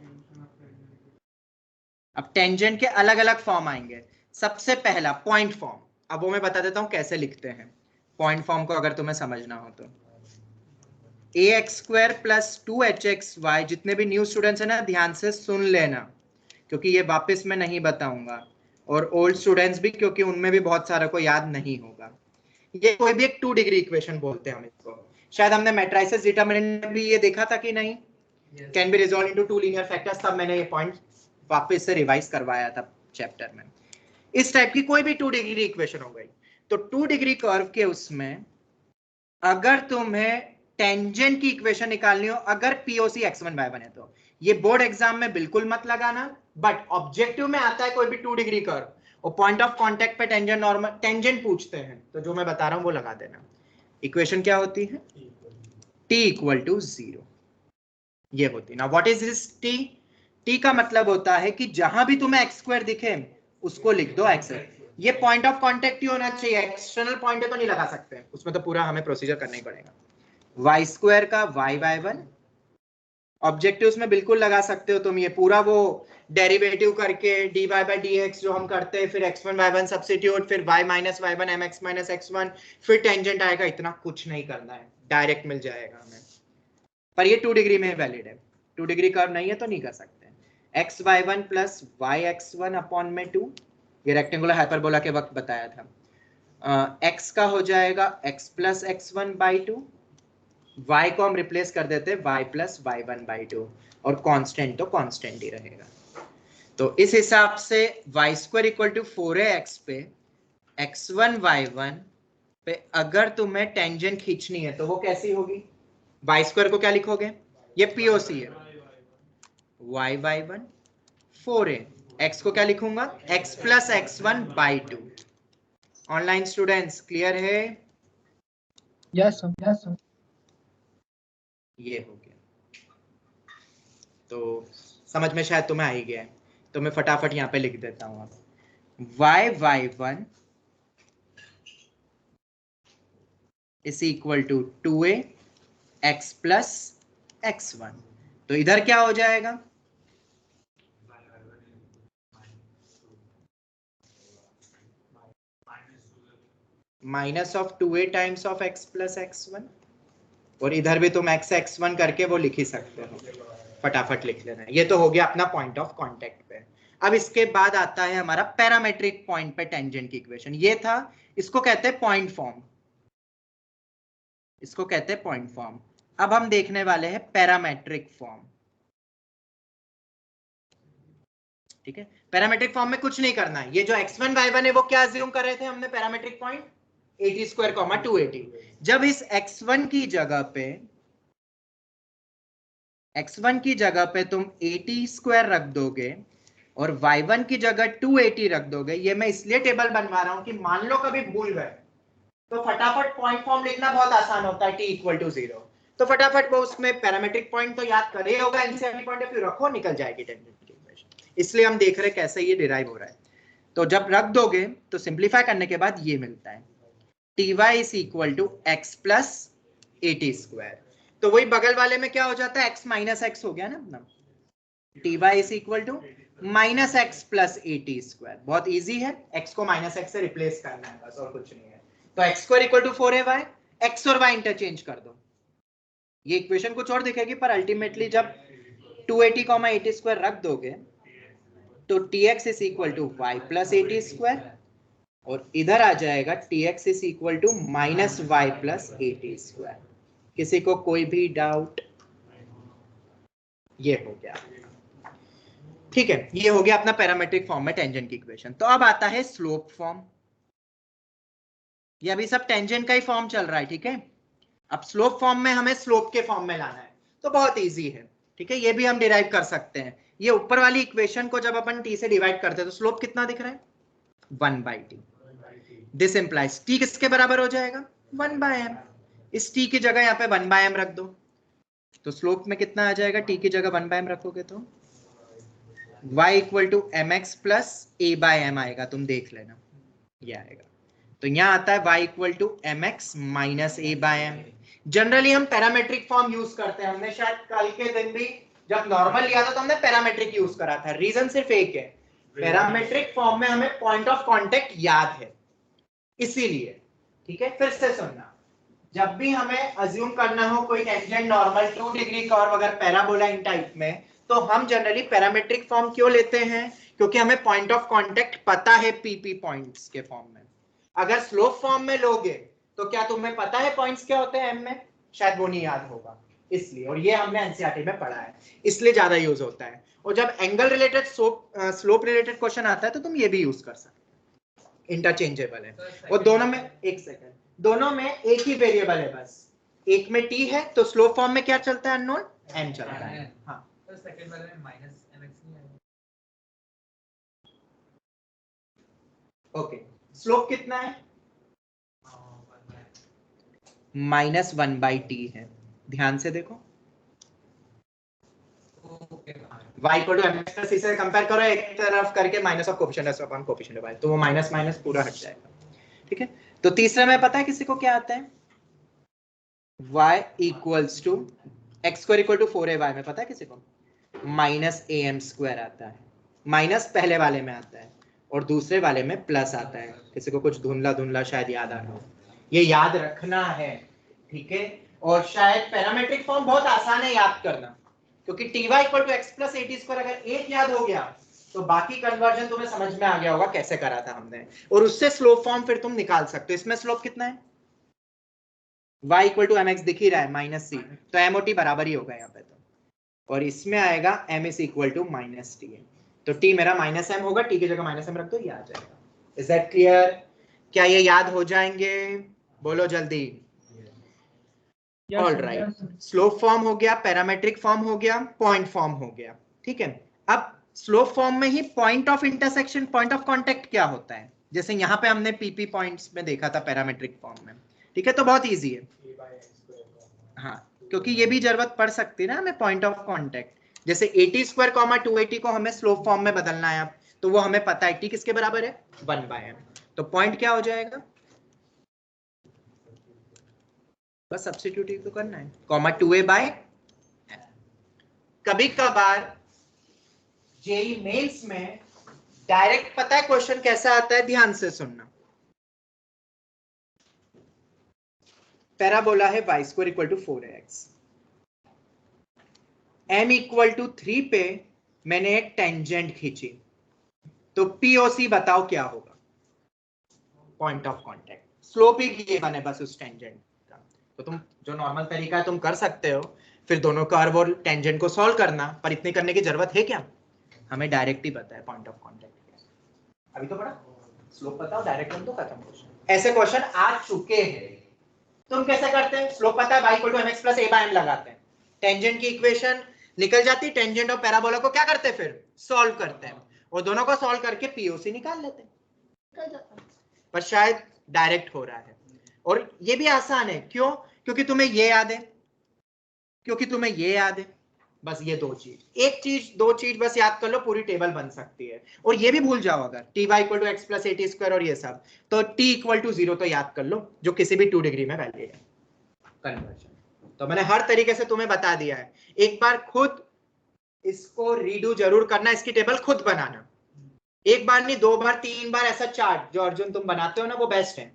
अब टेंजेंट के अलग अलग फॉर्म आएंगे। सबसे पहला पॉइंट फॉर्म, अब वो मैं बता देता हूं कैसे लिखते हैं पॉइंट फॉर्म को, अगर तुम्हें समझना हो तो। ax स्क्वायर प्लस 2hxy, जितने भी न्यू स्टूडेंट्स हैं ना, ध्यान से सुन लेना, क्योंकि ये वापस मैं नहीं बताऊंगा, और ओल्ड स्टूडेंट्स भी, क्योंकि उनमें भी बहुत सारा को याद नहीं होगा। ये कोई भी एक 2 डिग्री इक्वेशन बोलते हैं हम इसको। शायद हमने मैट्रिसेस डिटरमिनेंट में भी ये देखा था कि नहीं, can be resolve into 2 linear factors, तब मैंने ये पॉइंट वापस से रिवाइज करवाया था चैप्टर में। इस टाइप की कोई भी 2 डिग्री इक्वेशन हो गई, तो 2 डिग्री कर्व के उसमें अगर तुम्हें टेंजेंट की इक्वेशन निकालनी हो, अगर पीओसी x1 y1 है, तो ये बोर्ड एग्जाम में बिल्कुल मत लगाना, बट ऑब्जेक्टिव में आता है कोई भी 2 डिग्री कर्व, और पॉइंट ऑफ कांटेक्ट पे टेंजेंट नॉर्मल टेंजेंट पूछते हैं, तो जो मैं बता रहा हूं वो लगा देना। इक्वेशन क्या होती है, t इक्वल टू 0, ये होती है ना। What is this t? t का मतलब होता है कि जहां भी तुम्हें x स्क्वायर दिखे उसको लिख दो x। ये पॉइंट ऑफ कांटेक्ट ही होना चाहिए, एक्सटर्नल पॉइंट है तो नहीं लगा सकते, उसमें तो पूरा हमें प्रोसीजर करना ही पड़ेगा। y स्क्वायर का y/1, ऑब्जेक्टिव्स में बिल्कुल लगा सकते हो तुम, ये पूरा वो डेरिवेटिव करके dy/dx जो हम करते हैं, फिर x1 y1 सब्स्टिट्यूट, फिर y - y1 mx - x1, फिर टेंजेंट आएगा, इतना कुछ नहीं करना है, डायरेक्ट मिल जाएगा हमें। पर ये 2 डिग्री में वैलिड है, 2 डिग्री कर्व नहीं है तो नहीं कर सकते। x/y1 प्लस yx1 अपॉन में 2, ये रेक्टेंगुलर हाइपरबोला के वक्त बताया था। x का हो जाएगा x प्लस x1/2, y को हम रिप्लेस कर देते हैं y प्लस y1/2, और कांस्टेंट तो कांस्टेंट ही रहेगा। तो इस हिसाब से y square equal to 4ax पे x1 y1 पे अगर तुम्हें टेंजेंट खींचनी है तो वो कैसी होगी, y स्क्वायर को क्या लिखोगे, ये पीओसी है, y/1 4a, x को क्या लिखूंगा, x plus x1/2। Online students clear है? Yes sir. ये हो गया, तो समझ में शायद तुम्हें आ ही गया है, तो मैं फटाफट यहाँ पे लिख देता हूँ। y/1 is equal to 2a x plus x1, तो इधर क्या हो जाएगा, minus of 2a times of x plus x1, और इधर भी तुम x x1 करके वो लिख ही सकते हो, फटाफट लिख लेना। ये तो हो गया अपना पॉइंट ऑफ कांटेक्ट पे। अब इसके बाद आता है हमारा पैरामेट्रिक पॉइंट पे टेंजेंट की इक्वेशन। ये था, इसको कहते हैं पॉइंट फॉर्म, इसको कहते हैं पॉइंट फॉर्म। अब हम देखने वाले हैं पैरामेट्रिक फॉर्म, ठीक है। पैरामेट्रिक फॉर्म में कुछ नहीं करना है, ये जो x1 y1 है वो क्या अज्यूम कर रहे थे हमने, पैरामेट्रिक पॉइंट 80 स्क्वायर कॉमा 280। जब इस x1 की जगह पे तुम 80 स्क्वायर रख दोगे और y1 की जगह 280 रख दोगे, ये मैं इसलिए टेबल बनवा रहा हूं कि मान लो कभी भूल गए तो फटाफट पॉइंट फॉर्म लिखना बहुत आसान होता है, t इक्वल टू 0, तो फटाफट वो उसमें पैरामेट्रिक पॉइंट तो याद कर ही होगा, एनसीईआरटी पॉइंट ऑफ व्यू रखो, निकल जाएगी टेंजेंट की इक्वेशन। इसलिए हम देख रहे हैं कैसे ये डिराइव हो रहा है। तो जब रख दोगे तो सिंप्लीफाई करने के बाद ये मिलता है t y is equal to x plus a t square. तो वही बगल वाले में क्या हो जाता है, एक्स माइनस एक्स हो गया ना अपना, t y is equal to minus x plus a t square. बहुत इजी है, एक्स को माइनस एक्स से रिप्लेस करना है बस, और कुछ नहीं है। तो x square equal to 4ay, x और वाई इंटरचेंज कर दो। ये इक्वेशन कुछ और दिखेगी पर अल्टीमेटली जब 280 कॉमा 80 स्क्वायर रख दोगे तो tx is equal to y plus a t square, और इधर आ जाएगा tx is equal to minus y plus a t square. किसी को कोई भी डाउट? ये हो गया, ठीक है, ये हो गया अपना पैरामेट्रिक फॉर्म में टेंजेंट की इक्वेशन। तो अब आता है स्लोप फॉर्म। ये अभी सब टेंजेंट का ही फॉर्म चल रहा है, ठीक है। अब स्लोप फॉर्म में हमें स्लोप के फॉर्म में लाना है, तो बहुत इजी है, ठीक है। ये भी हम डिराइव कर सकते हैं। ये ऊपर वाली इक्वेशन को जब अपन t से डिवाइड करते हैं तो स्लोप कितना दिख रहा है, 1/t। दिस इंप्लाइज t किसके बराबर हो जाएगा, 1/m। इस t की जगह यहाँ पे 1/m रख दो, तो स्लोप में कितना आ जाएगा, t की जगह 1/m रखोगे तो y equal to mx plus a/m आएगा, तुम देख लेना ये आएगा। तो यहाँ आता है y equal to mx minus a/m। Generally हम पैरामेट्रिक फॉर्म यूज करते हैं, हमने शायद कल के दिन भी जब नॉर्मल लिया था तो हमने पैरामेट्रिक यूज करा था। रीजन सिर्फ एक है, पैरामेट्रिक फॉर्म में हमें पॉइंट ऑफ कांटेक्ट याद है, इसीलिए, ठीक है। फिर से सुनना, जब भी हमें अज्यूम करना हो कोई टेंजेंट नॉर्मल 2 डिग्री कर्व अगर पैराबोला इन टाइप में, तो हम जनरली पैरामेट्रिक फॉर्म क्यों लेते हैं, क्योंकि हमें पॉइंट ऑफ कांटेक्ट पता है पीपी पॉइंट्स के फॉर्म में। अगर स्लोप फॉर्म में लोगे तो क्या तुम्हें पता है पॉइंट्स क्या होते हैं एम में, शायद वो नहीं याद होगा, इसलिए। और ये हमने एनसीईआरटी में पढ़ा है, इसलिए ज्यादा यूज होता है। और जब angle related slope related question आता है तो तुम ये भी यूज कर सकते हो, इंटरचेंजेबल है। और दोनों में, एक सेकंड, दोनों में एक ही वेरिएबल है बस, एक में t है तो स्लोप फॉर्म में क्या चलता है, अननोन m चलता है। हाँ, तो सेकंड वाले में माइनस mx नहीं आएगा। ओके, स्लोप कितना है, माइनस 1/t है। ध्यान से देखो, y equal to mx plus इसे कंपेयर करो, एक तरफ करके minus of coefficient upon coefficient y, तो वो माइनस माइनस पूरा हट जाएगा, ठीक है। तो तीसरे में पता है किसी को क्या आता है, y equals to x square equal to 4ay में पता है किसी को, माइनस am स्क्वायर आता है। माइनस पहले वाले में आता है और दूसरे वाले में प्लस आता है। किसी को कुछ धुंधला धुंधला शायद याद आ रहा हो, ये याद रखना है, ठीक है। और शायद पैरामेट्रिक फॉर्म बहुत आसान है याद करना, क्योंकि t y equal to x plus a t square अगर एक याद हो गया तो बाकी कन्वर्जन तुम्हें समझ में आ गया होगा कैसे करा था हमने, और उससे स्लोप फॉर्म फिर तुम निकाल सकते हो। इसमें स्लोप कितना है, y equal to m x दिख ही रहा है माइनस सी, तो एम ओ टी बराबर ही होगा यहाँ पे तो, और इसमें आएगा m is equal to minus t, तो t मेरा माइनस एम होगा, t की जगह माइनस एम रख दो, ये आ जाएगा। Is that clear? क्या ये याद हो जाएंगे, बोलो जल्दी। ऑल राइट, स्लोप फॉर्म हो गया, पैरामेट्रिक फॉर्म हो गया, पॉइंट फॉर्म हो गया, ठीक है। अब स्लोप फॉर्म में ही point of intersection, point of contact क्या होता है, जैसे यहाँ पे हमने पीपी पॉइंट्स में देखा था पैरामेट्रिक फॉर्म में, ठीक है। तो बहुत इजी है, हाँ, क्योंकि ये भी जरूरत पड़ सकती है ना हमें पॉइंट ऑफ कांटेक्ट। जैसे 80 स्क्वायर कॉमा 280 को हमें स्लोप फॉर्म में बदलना है अब, तो वो हमें पता है t किसके बराबर है, 1/m। तो पॉइंट क्या हो जाएगा, बस सब्स्टिट्यूट तो करना है, कॉमा 2a/m। कभी कभार जेई मेंस में डायरेक्ट पता है क्वेश्चन कैसा आता है, ध्यान से सुनना। पैराबोला है y square equal to 4x, m equal to 3 पे मैंने एक टेंजेंट खींची, तो POC बताओ क्या होगा, point of contact. Slope he given है बस उस टेंजेंट का, तो तुम जो नॉर्मल तरीका है तुम कर सकते हो, फिर दोनों कर्व और टेंजेंट को सॉल्व करना, पर इतने करने की जरूरत है क्या, हमें डायरेक्ट ही पता है पॉइंट ऑफ कांटेक्ट। अभी तो पढ़ा, स्लोप बताओ, डायरेक्ट हम तो खत्म क्वेश्चन। ऐसे क्वेश्चन आ चुके हैं। तुम कैसे करते हैं, स्लोप पता है y equal to mx plus a/m लगाते हैं, टेंजेंट की इक्वेशन निकल जाती, टेंजेंट और पैराबोला को क्या करते हैं फिर सॉल्व करते हैं, और दोनों को सॉल्व करके POC निकाल लेते हैं, निकल जाता है। पर शायद डायरेक्ट हो रहा है, और ये भी आसान है, क्यों, क्योंकि तुम्हें ये याद है, क्योंकि तुम्हें ये याद है, बस ये दो चीज, एक चीज दो चीज बस याद कर लो, पूरी टेबल बन सकती है। और ये भी भूल जाओ अगर t y equal to x plus a t square और ये सब, तो टी इक्वल टू 0 तो याद कर लो, जो किसी भी 2 डिग्री में वैल्यू है कन्वर्जन। तो मैंने हर तरीके से तुम्हें बता दिया है, एक बार खुद इसको रीडू जरूर करना, इसकी टेबल खुद बनाना, एक बार नहीं 2 बार 3 बार, ऐसा चार्ट जो अर्जुन तुम बनाते हो ना वो बेस्ट है,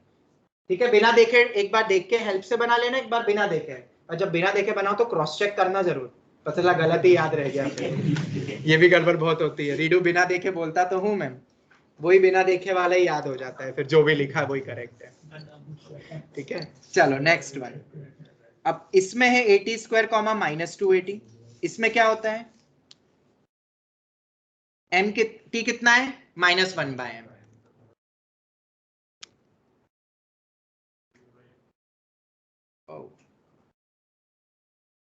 ठीक है। बिना देखे एक बार देख के हेल्प से बना लेना, एक बार बिना देखे, और जब बिना देखे बनाओ तो क्रॉस चेक करना जरूर, पता चला गलत ही याद रह गया फिर। ये भी गड़बड़ बहुत होती है, रीडू बिना देखे बोलता तो हूं मैं, वही बिना देखे वाला ही याद हो जाता है, फिर जो भी लिखा वही करेक्ट है, ठीक है। चलो नेक्स्ट वन, अब इसमें है 80 स्क्वायर कॉमा माइनस 280, इसमें क्या होता है, m टी कितना है -1/m,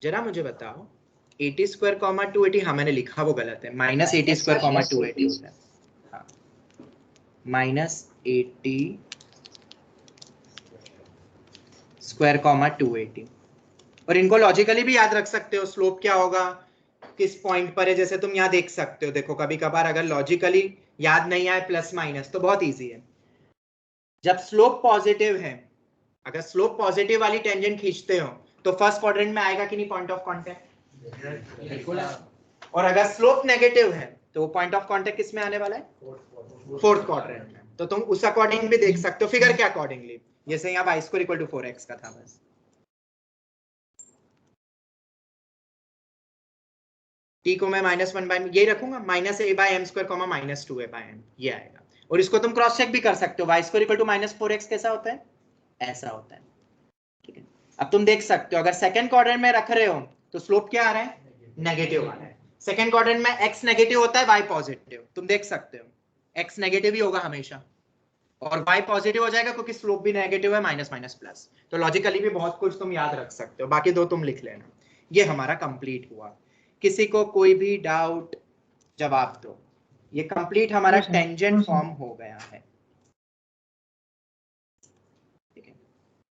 जरा मुझे बताओ 80 स्क्वायर कॉमा 280, हाँ मैंने लिखा वो गलत है, -80 स्क्वायर कॉमा 280 होता है, हाँ -80 स्क्वायर कॉमा 280। और इनको लॉजिकली भी याद रख सकते हो, स्लोप क्या होगा किस पॉइंट पर है, जैसे तुम यहाँ देख सकते हो, देखो कभी कभार अगर लॉजिकली याद नहीं आए प्लस माइनस तो बहुत इजी है, जब स्लोप पॉजिटिव है, अगर स्लोप पॉजिटिव वाली टेंजेंट खींचते हो तो फर्स्ट क्वाड्रेंट में आएगा कि नहीं पॉइंट ऑफ कांटेक्ट, बिल्कुल। और अगर स्लोप नेगेटिव है तो वो पॉइंट ऑफ कांटेक्ट किस में आने वाला है, फोर्थ क्वाड्रेंट में, तो तुम उस अकॉर्डिंग भी देख सकते हो फिगर के अकॉर्डिंगली, जैसे यहाँ y square equal to 4x का था बस। t को मैं -1/m यही रखूंगा, -a/m स्क्वायर कॉमा -2a/m ये आएगा, और इसको तुम क्रॉस चेक भी कर सकते हो, y square equal to -4x कैसा होता है, ऐसा होता है, ठीक है। अब तुम देख सकते हो अगर सेकंड क्वाड्रेंट में रख रहे हो तो स्लोप क्या आ रहा है, नेगेटिव आ रहा है, सेकंड क्वाड्रेंट में x नेगेटिव होता है y पॉजिटिव, तुम देख सकते हो x नेगेटिव ही होगा हमेशा और y पॉजिटिव हो जाएगा क्योंकि स्लोप भी नेगेटिव है, माइनस माइनस प्लस, तो लॉजिकली भी बहुत कुछ तुम याद रख सकते हो, बाकी दो तुम लिख लेना। ये हमारा कंप्लीट हुआ, किसी को कोई भी डाउट जवाब दो, ये कंप्लीट हमारा टेंजेंट फॉर्म हो गया है, ठीक है।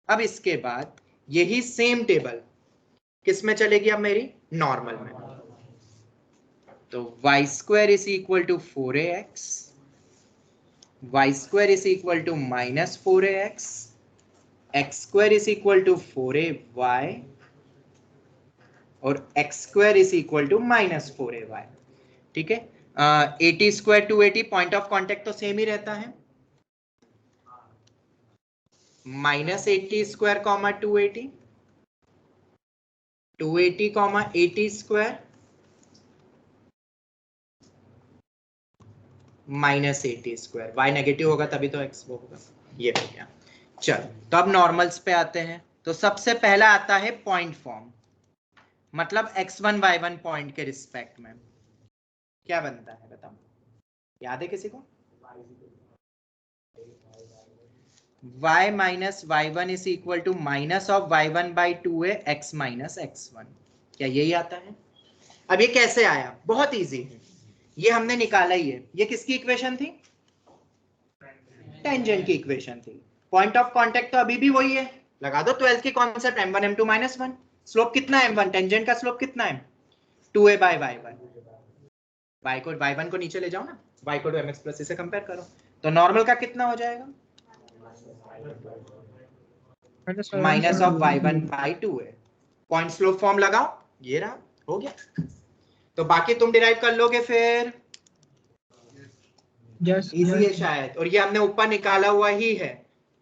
अब इसके बाद यही सेम टेबल किस में चलेगी, अब मेरी नॉर्मल में, तो y square is equal to 4ax, y square is equal to -4ax, x square is equal to 4ay और x square is equal to -4ay, ठीक है। 80 स्क्वायर 280, पॉइंट ऑफ कांटेक्ट तो सेम ही रहता है, -80 square comma 280, 280 comma 80 square -80 square, y negative होगा तभी तो x वो होगा, ये हो गया। चल तो अब नॉर्मल्स पे आते हैं, तो सबसे पहला आता है पॉइंट फॉर्म, मतलब x1 y1 पॉइंट के रिस्पेक्ट में क्या बनता है बताओ, याद है किसी को, y minus y1 is equal to minus of y1/2a x minus x1, क्या यही आता है। अब ये कैसे आया, बहुत इजी है, ये हमने निकाला ही है, ये किसकी इक्वेशन थी, टेंजेंट की इक्वेशन थी, पॉइंट ऑफ कांटेक्ट तो अभी भी वही है, लगा दो 12th की कॉन्सेप्ट m1 m2 -1, स्लोप कितना है m1, टेंजेंट का स्लोप कितना है 2a/y1, y को y1 को नीचे ले जाओ ना, y को mx प्लस से कंपेयर करो, तो नॉर्मल का कितना हो जाएगा minus of y1/2a, point slope form लगाओ, ये रहा, हो गया। तो बाकी तुम डिराइव कर लोगे फिर, इजी है शायद, और ये हमने ऊपर निकाला हुआ ही है,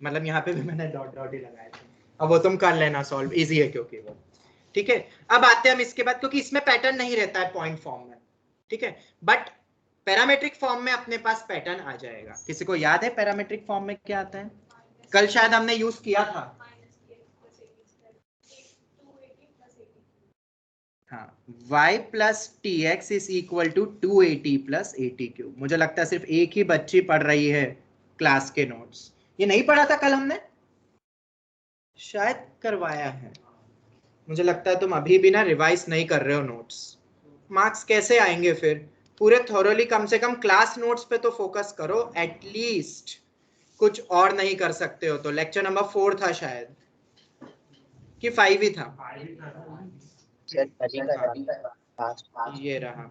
मतलब यहाँ पे भी मैंने डॉट डॉट ही लगाया था, अब वो तुम कर लेना सॉल्व, इजी है क्योंकि वो, ठीक है। अब आते हैं हम इसके बाद, क्योंकि इसमें पैटर्न नहीं रहता है पॉइंट फॉर्म में, ठीक है, बट पैरामेट्रिक फॉर्म में अपने पास पैटर्न आ जाएगा। किसी को याद है पैरामेट्रिक फॉर्म में क्या आता है, कल शायद हमने यूज किया था, हाँ, y plus t x is equal to 280 plus 80 मुझे लगता है सिर्फ एक ही बच्ची पढ़ रही है क्लास के नोट्स, ये नहीं पढ़ा था कल हमने, शायद करवाया है, मुझे लगता है तुम अभी भी ना रिवाइज नहीं कर रहे हो नोट्स, मार्क्स कैसे आएंगे फिर, पूरे थोरोली कम से कम क्लास नोट्स पे तो फोकस करो एटलीस्ट, कुछ और नहीं कर सकते हो तो। लेक्चर नंबर 4 था शायद कि 5 ही था, लास्ट ये रहा,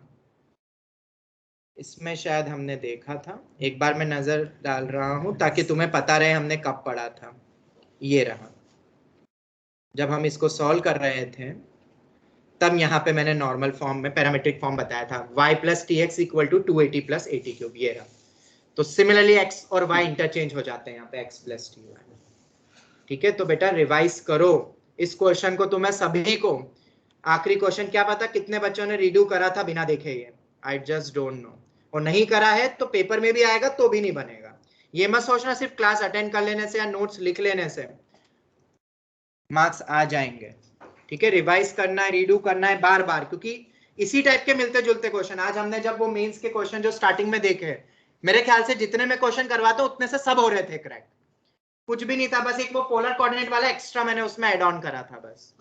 इसमें शायद हमने देखा था, एक बार मैं नजर डाल रहा हूं ताकि तुम्हें पता रहे हमने कब पढ़ा था। ये रहा, जब हम इसको सॉल्व कर रहे थे तब यहाँ पे मैंने नॉर्मल फॉर्म में पैरामीट्रिक फॉर्म बताया था, y plus t x equal to 280 plus 80 cube. ये रहा, तो सिमिलरली x और y इंटरचेंज हो जाते हैं यहाँ पे, x प्लस टी वाई। ठीक है, तो बेटा रिवाइज करो इस क्वेश्चन को। तुम्हें सभी को आखिरी क्वेश्चन क्या पता कितने बच्चों ने रीडू करा था बिना देखे, ये आई जस्ट डोंट नो। और नहीं करा है तो पेपर में भी आएगा तो भी नहीं बनेगा। ये मत सोचना सिर्फ क्लास अटेंड कर लेने से या नोट्स लिख लेने से मार्क्स आ जाएंगे। ठीक है, रिवाइज करना है, रीडू करना है बार बार, क्योंकि इसी टाइप के मिलते जुलते क्वेश्चन आज हमने जब वो मेंस के क्वेश्चन जो स्टार्टिंग में देखे, मेरे ख्याल से जितने में क्वेश्चन करवाता उतने से सब हो रहे थे क्रैक, कुछ भी नहीं था, बस एक वो पोलर कोऑर्डिनेट वाला एक्स्ट्रा मैंने उसमें ऐड ऑन करा था, बस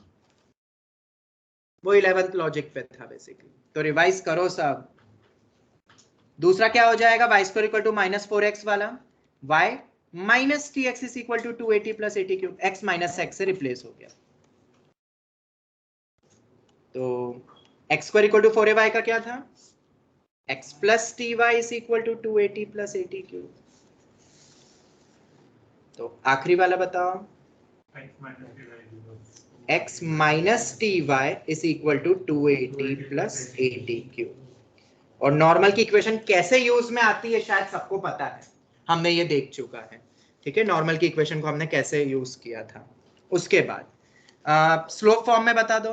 वो 11th लॉजिक पे था बेसिकली। तो रिवाइज करो सब। दूसरा क्या हो जाएगा, y square equal to minus 4x वाला, y minus t x is equal to 280 plus 80 cube, x minus x से रिप्लेस हो गया। तो x square equal to 4ay का क्या था, x plus t y is equal to 280 plus 80 cube. तो आखिरी वाला बताओ, x minus t y is equal to 280 plus 80 cube. और नॉर्मल की इक्वेशन कैसे यूज में आती है शायद सबको पता है, हमने ये देख चुका है। ठीक है, नॉर्मल की इक्वेशन को हमने कैसे यूज किया था। उसके बाद स्लोप फॉर्म में बता दो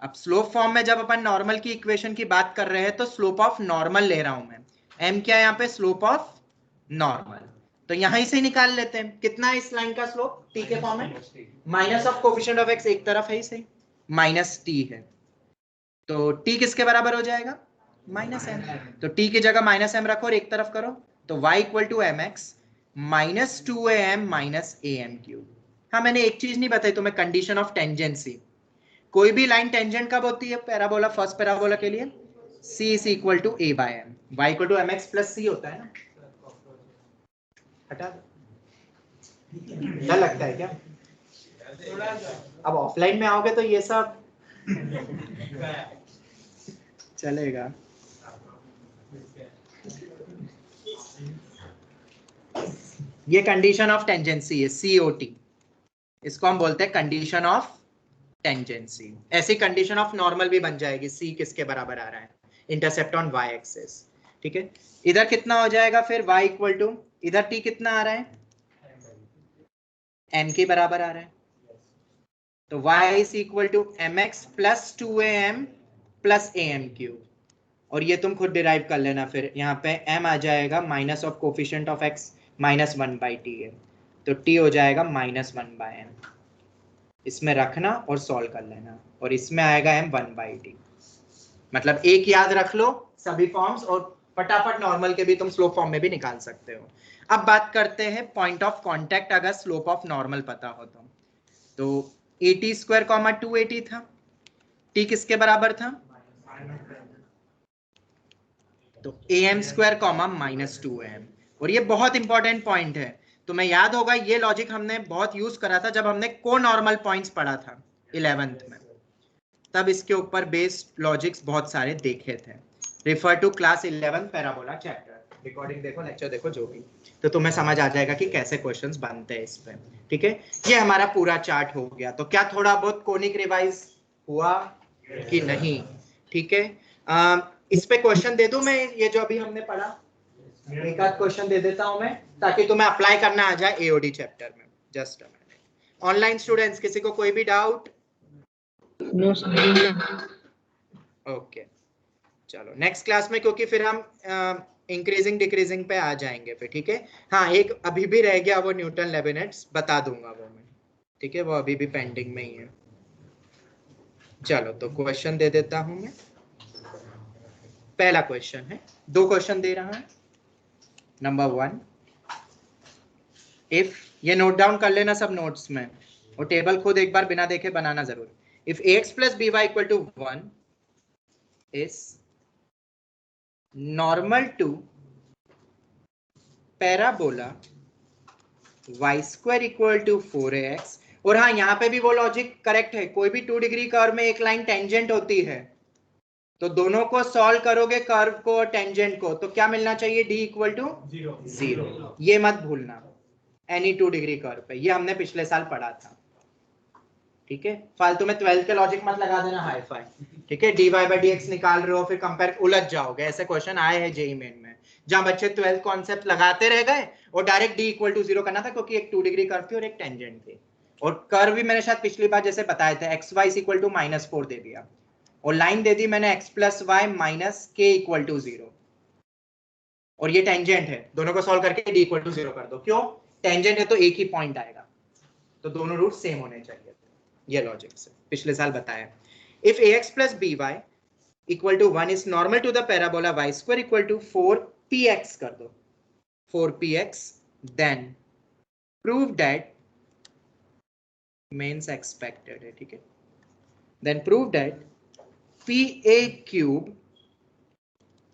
अब स्लोप फॉर्म में जब अपन नॉर्मल की इक्वेशन की बात कर रहे हैं तो स्लोप ऑफ नॉर्मल ले रहा हूं मैं, m क्या है यहाँ पे, स्लोप ऑफ नॉर्मल। तो यहीं से निकाल लेते हैं कितना है इस लाइन का स्लोप, t के फॉर्म में, minus of coefficient of x एक तरफ है इसे माइनस t है, तो t किसके बराबर हो जाएगा, माइनस m। तो t की जगह माइनस m रखो और एक तरफ करो, तो y equal to m x minus 2am minus am cube. हाँ, मैंने एक चीज नहीं बताई तुम्हें, कंडीशन ऑफ टेंजेंसी। कोई भी लाइन टेंजेंट कब होती है पैराबोला, फर्स्ट पैराबोला के लिए, c is equal to a by m, y equal to mx plus c होता है ना। हटा दो, डर लगता है क्या, अब ऑफलाइन में आओगे तो ये सब चलेगा। ये कंडीशन ऑफ टेंजेंसी है, COT, इसको हम बोलते हैं कंडीशन ऑफ टेंजेंसी। ऐसी कंडीशन ऑफ नॉर्मल भी बन जाएगी, c किसके बराबर आ रहा है, इंटरसेप्ट ऑन y एक्सिस। ठीक है, इधर कितना हो जाएगा फिर, y इक्वल टू, इधर t कितना आ रहा है, m के बराबर आ रहा है, तो y is equal to mx plus 2am plus am cube. और ये तुम खुद डिराइव कर लेना, फिर यहाँ पे m आ जाएगा minus of coefficient of x minus 1 by T है, तो t हो जाएगा माइनस 1 बाई m। इसमें रखना और सॉल्व कर लेना, और इसमें आएगा m 1 बाई टी। मतलब एक याद रख लो सभी फॉर्म्स, और फटाफट नॉर्मल के भी तुम स्लोप फॉर्म में भी निकाल सकते हो। अब बात करते हैं पॉइंट ऑफ कांटेक्ट, अगर स्लोप ऑफ नॉर्मल पता हो तो 80 स्क्वायर कॉमा 280 था, t किसके बराबर था, तो am square comma minus 2am। और ये बहुत इंपॉर्टेंट पॉइंट है, तुम्हें याद होगा ये लॉजिक हमने बहुत यूज करा था जब हमने को नॉर्मल पॉइंट्स पढ़ा था 11th में, तब इसके ऊपर बेस्ड लॉजिक्स बहुत सारे देखे थे। Refer to class 11 parabola chapter, recording देखो, लेक्चर देखो, जो भी, तो तुम्हें समझ आ जाएगा कि कैसे क्वेश्चंस बनते हैं इस पे। ठीक है, ये हमारा पूरा चार्ट हो गया। तो क्या थोड़ा बहुत कोनिक रिवाइज हुआ कि नहीं, ठीक है। इस पे क्वेश्चन दे दूं मैं, ये जो अभी हमने पढ़ा, एक आध क्वेश्चन दे देता हूं मैं ताकि तुम्हें अप्लाई करना आ जाए एओडी चैप्टर में। Just a minute. Online students, किसी को कोई भी डाउट? No sir. ओके, चलो नेक्स्ट क्लास में, क्योंकि फिर हम इंक्रीजिंग डिक्रीजिंग पे आ जाएंगे फिर। ठीक है, हाँ एक अभी भी रह गया, वो न्यूटन लेबनिट्स बता दूंगा वो मैं। ठीक है, वो अभी भी पेंडिंग में ही है। चलो तो क्वेश्चन दे देता हूं मैं। पहला क्वेश्चन है, दो क्वेश्चन दे रहा है। नंबर 1, इफ, ये नोट डाउन कर लेना सब नोट्स में, और टेबल खुद एक बार बिना देखे बनाना जरूर। If ax plus by equal to 1 is normal to parabola y square equal to 4ax और हाँ, यहाँ पे भी वो लॉजिक करेक्ट है, कोई भी 2 डिग्री कर्व में एक लाइन टेंजेंट होती है तो दोनों को सॉल्व करोगे, कर्व को और टेंजेंट को, तो क्या मिलना चाहिए, d इक्वल टू 0। ये मत भूलना एनी 2 डिग्री कर्व पे, ये हमने पिछले साल पढ़ा था। ठीक है, फालतू में 12th के लॉजिक मत लगा देना हाई फाई। ठीक है, dy बाई dx निकाल रहे हो फिर कंपेयर, उलझ जाओगे। ऐसे क्वेश्चन आए हैं जेईई मेन में जहां बच्चे 12th कॉन्सेप्ट लगाते रह गए और डायरेक्ट d इक्वल टू 0 करना था, क्योंकि एक 2 डिग्री कर्व थी और एक टेंजेंट थी। और कर्व भी मैंने शायद पिछली बार जैसे बताए थे, xy इज इक्वल टू -4 दे दिया और लाइन दे दी मैंने x plus y minus k equal to 0, और ये टेंजेंट है, दोनों को सॉल्व करके d इक्वल टू 0 कर दो। क्यों, टेंजेंट है तो एक ही पॉइंट आएगा, तो दोनों रूट सेम होने चाहिए। ये लॉजिक से पिछले साल बताया। If ax plus by equal to 1 is normal to the parabola y square equal to 4px कर दो, 4px, then prove that, mains expected है, ठीक है, then prove that pa cube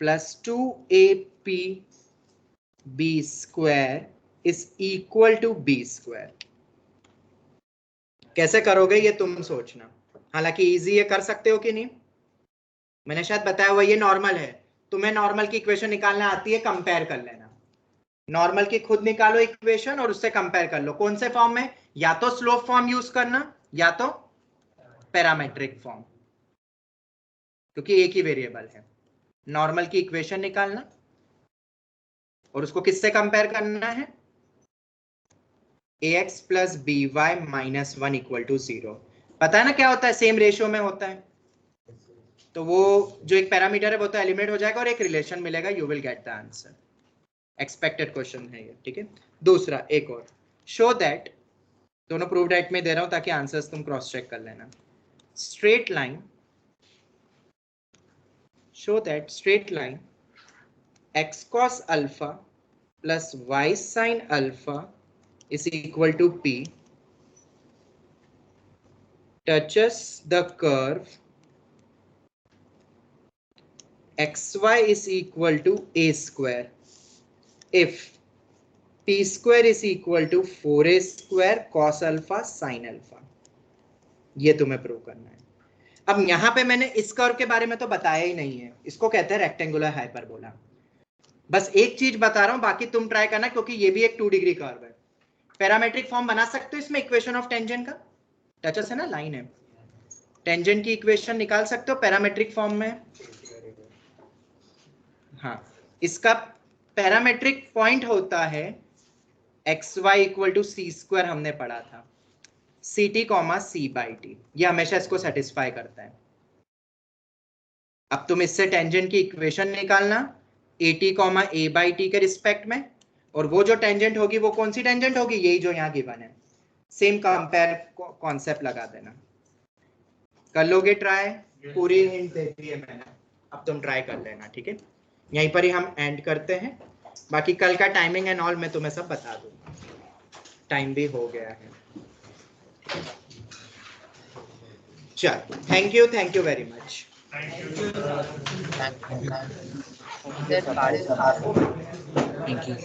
plus 2ab square is equal to b square. कैसे करोगे ये तुम सोचना, हालांकि इजी है, कर सकते हो कि नहीं, मैंने शायद बताया हुआ ये नॉर्मल है, तुम्हें नॉर्मल की इक्वेशन निकालना आती है, कंपेयर कर लेना, नॉर्मल की खुद निकालो इक्वेशन और उससे कंपेयर कर लो, कौन से फॉर्म में, या तो स्लोप फॉर्म यूज करना या तो पैरामेट्रिक फॉर्म, क्योंकि एक ही वेरिएबल है। नॉर्मल की इक्वेशन निकालना और उसको किससे कंपेयर करना है, ax plus b y minus 1 equal to 0। पता है ना क्या होता है, सेम रेशियो में होता है, तो वो जो एक पैरामीटर है वो तो एलिमिनेट हो जाएगा और एक रिलेशन मिलेगा, you will get the answer. Expected question है ये, ठीक है। दूसरा एक और, शो दैट, दोनों प्रूव दैट में दे रहा हूं ताकि आंसर्स तुम क्रॉस चेक कर लेना। Straight line, show that straight line x cos alpha plus y sin alpha is equal to p touches the curve xy is equal to a square if p square is equal to 4a square cos alpha sin alpha। ये तुम्हें prove करना है। अब यहां पे मैंने इस curve के बारे में तो बताया ही नहीं है, इसको कहते हैं रेक्टेंगुलर हाइपरबोला। बस एक चीज बता रहा हूं, बाकी तुम ट्राई करना, क्योंकि ये भी एक 2 डिग्री कर्व है। पैरामेट्रिक फॉर्म बना सकते हो इसमें इक्वेशन ऑफ टेंजेंट का, टचस है ना, लाइन है, टेंजेंट की इक्वेशन निकाल सकते हो पैरामेट्रिक फॉर्म में। हाँ, इसका पैरामेट्रिक पॉइंट होता है xy equal to c square, हमने पढ़ा था, ct comma c by t, ये हमेशा इसको सेटिस्फाई करता है। अब तुम इससे टेंजेंट की इक्वेशन निकालना at comma a by T के रिस्पेक्ट में, और वो जो टेंजेंट होगी वो कौन सी टेंजेंट होगी, यही जो यहाँ गिवन है, सेम कंपेयर कॉन्सेप्ट लगा देना। कर लोगे ट्राई, पूरी हिंट दे दी है मैंने, अब तुम ट्राई कर लेना, ठीक है। यहीं पर ही हम एंड करते हैं, बाकी कल का टाइमिंग एंड ऑल मैं तुम्हें सब बता दूंगा, टाइम भी हो गया है। चलो, thank you very much. Thank you.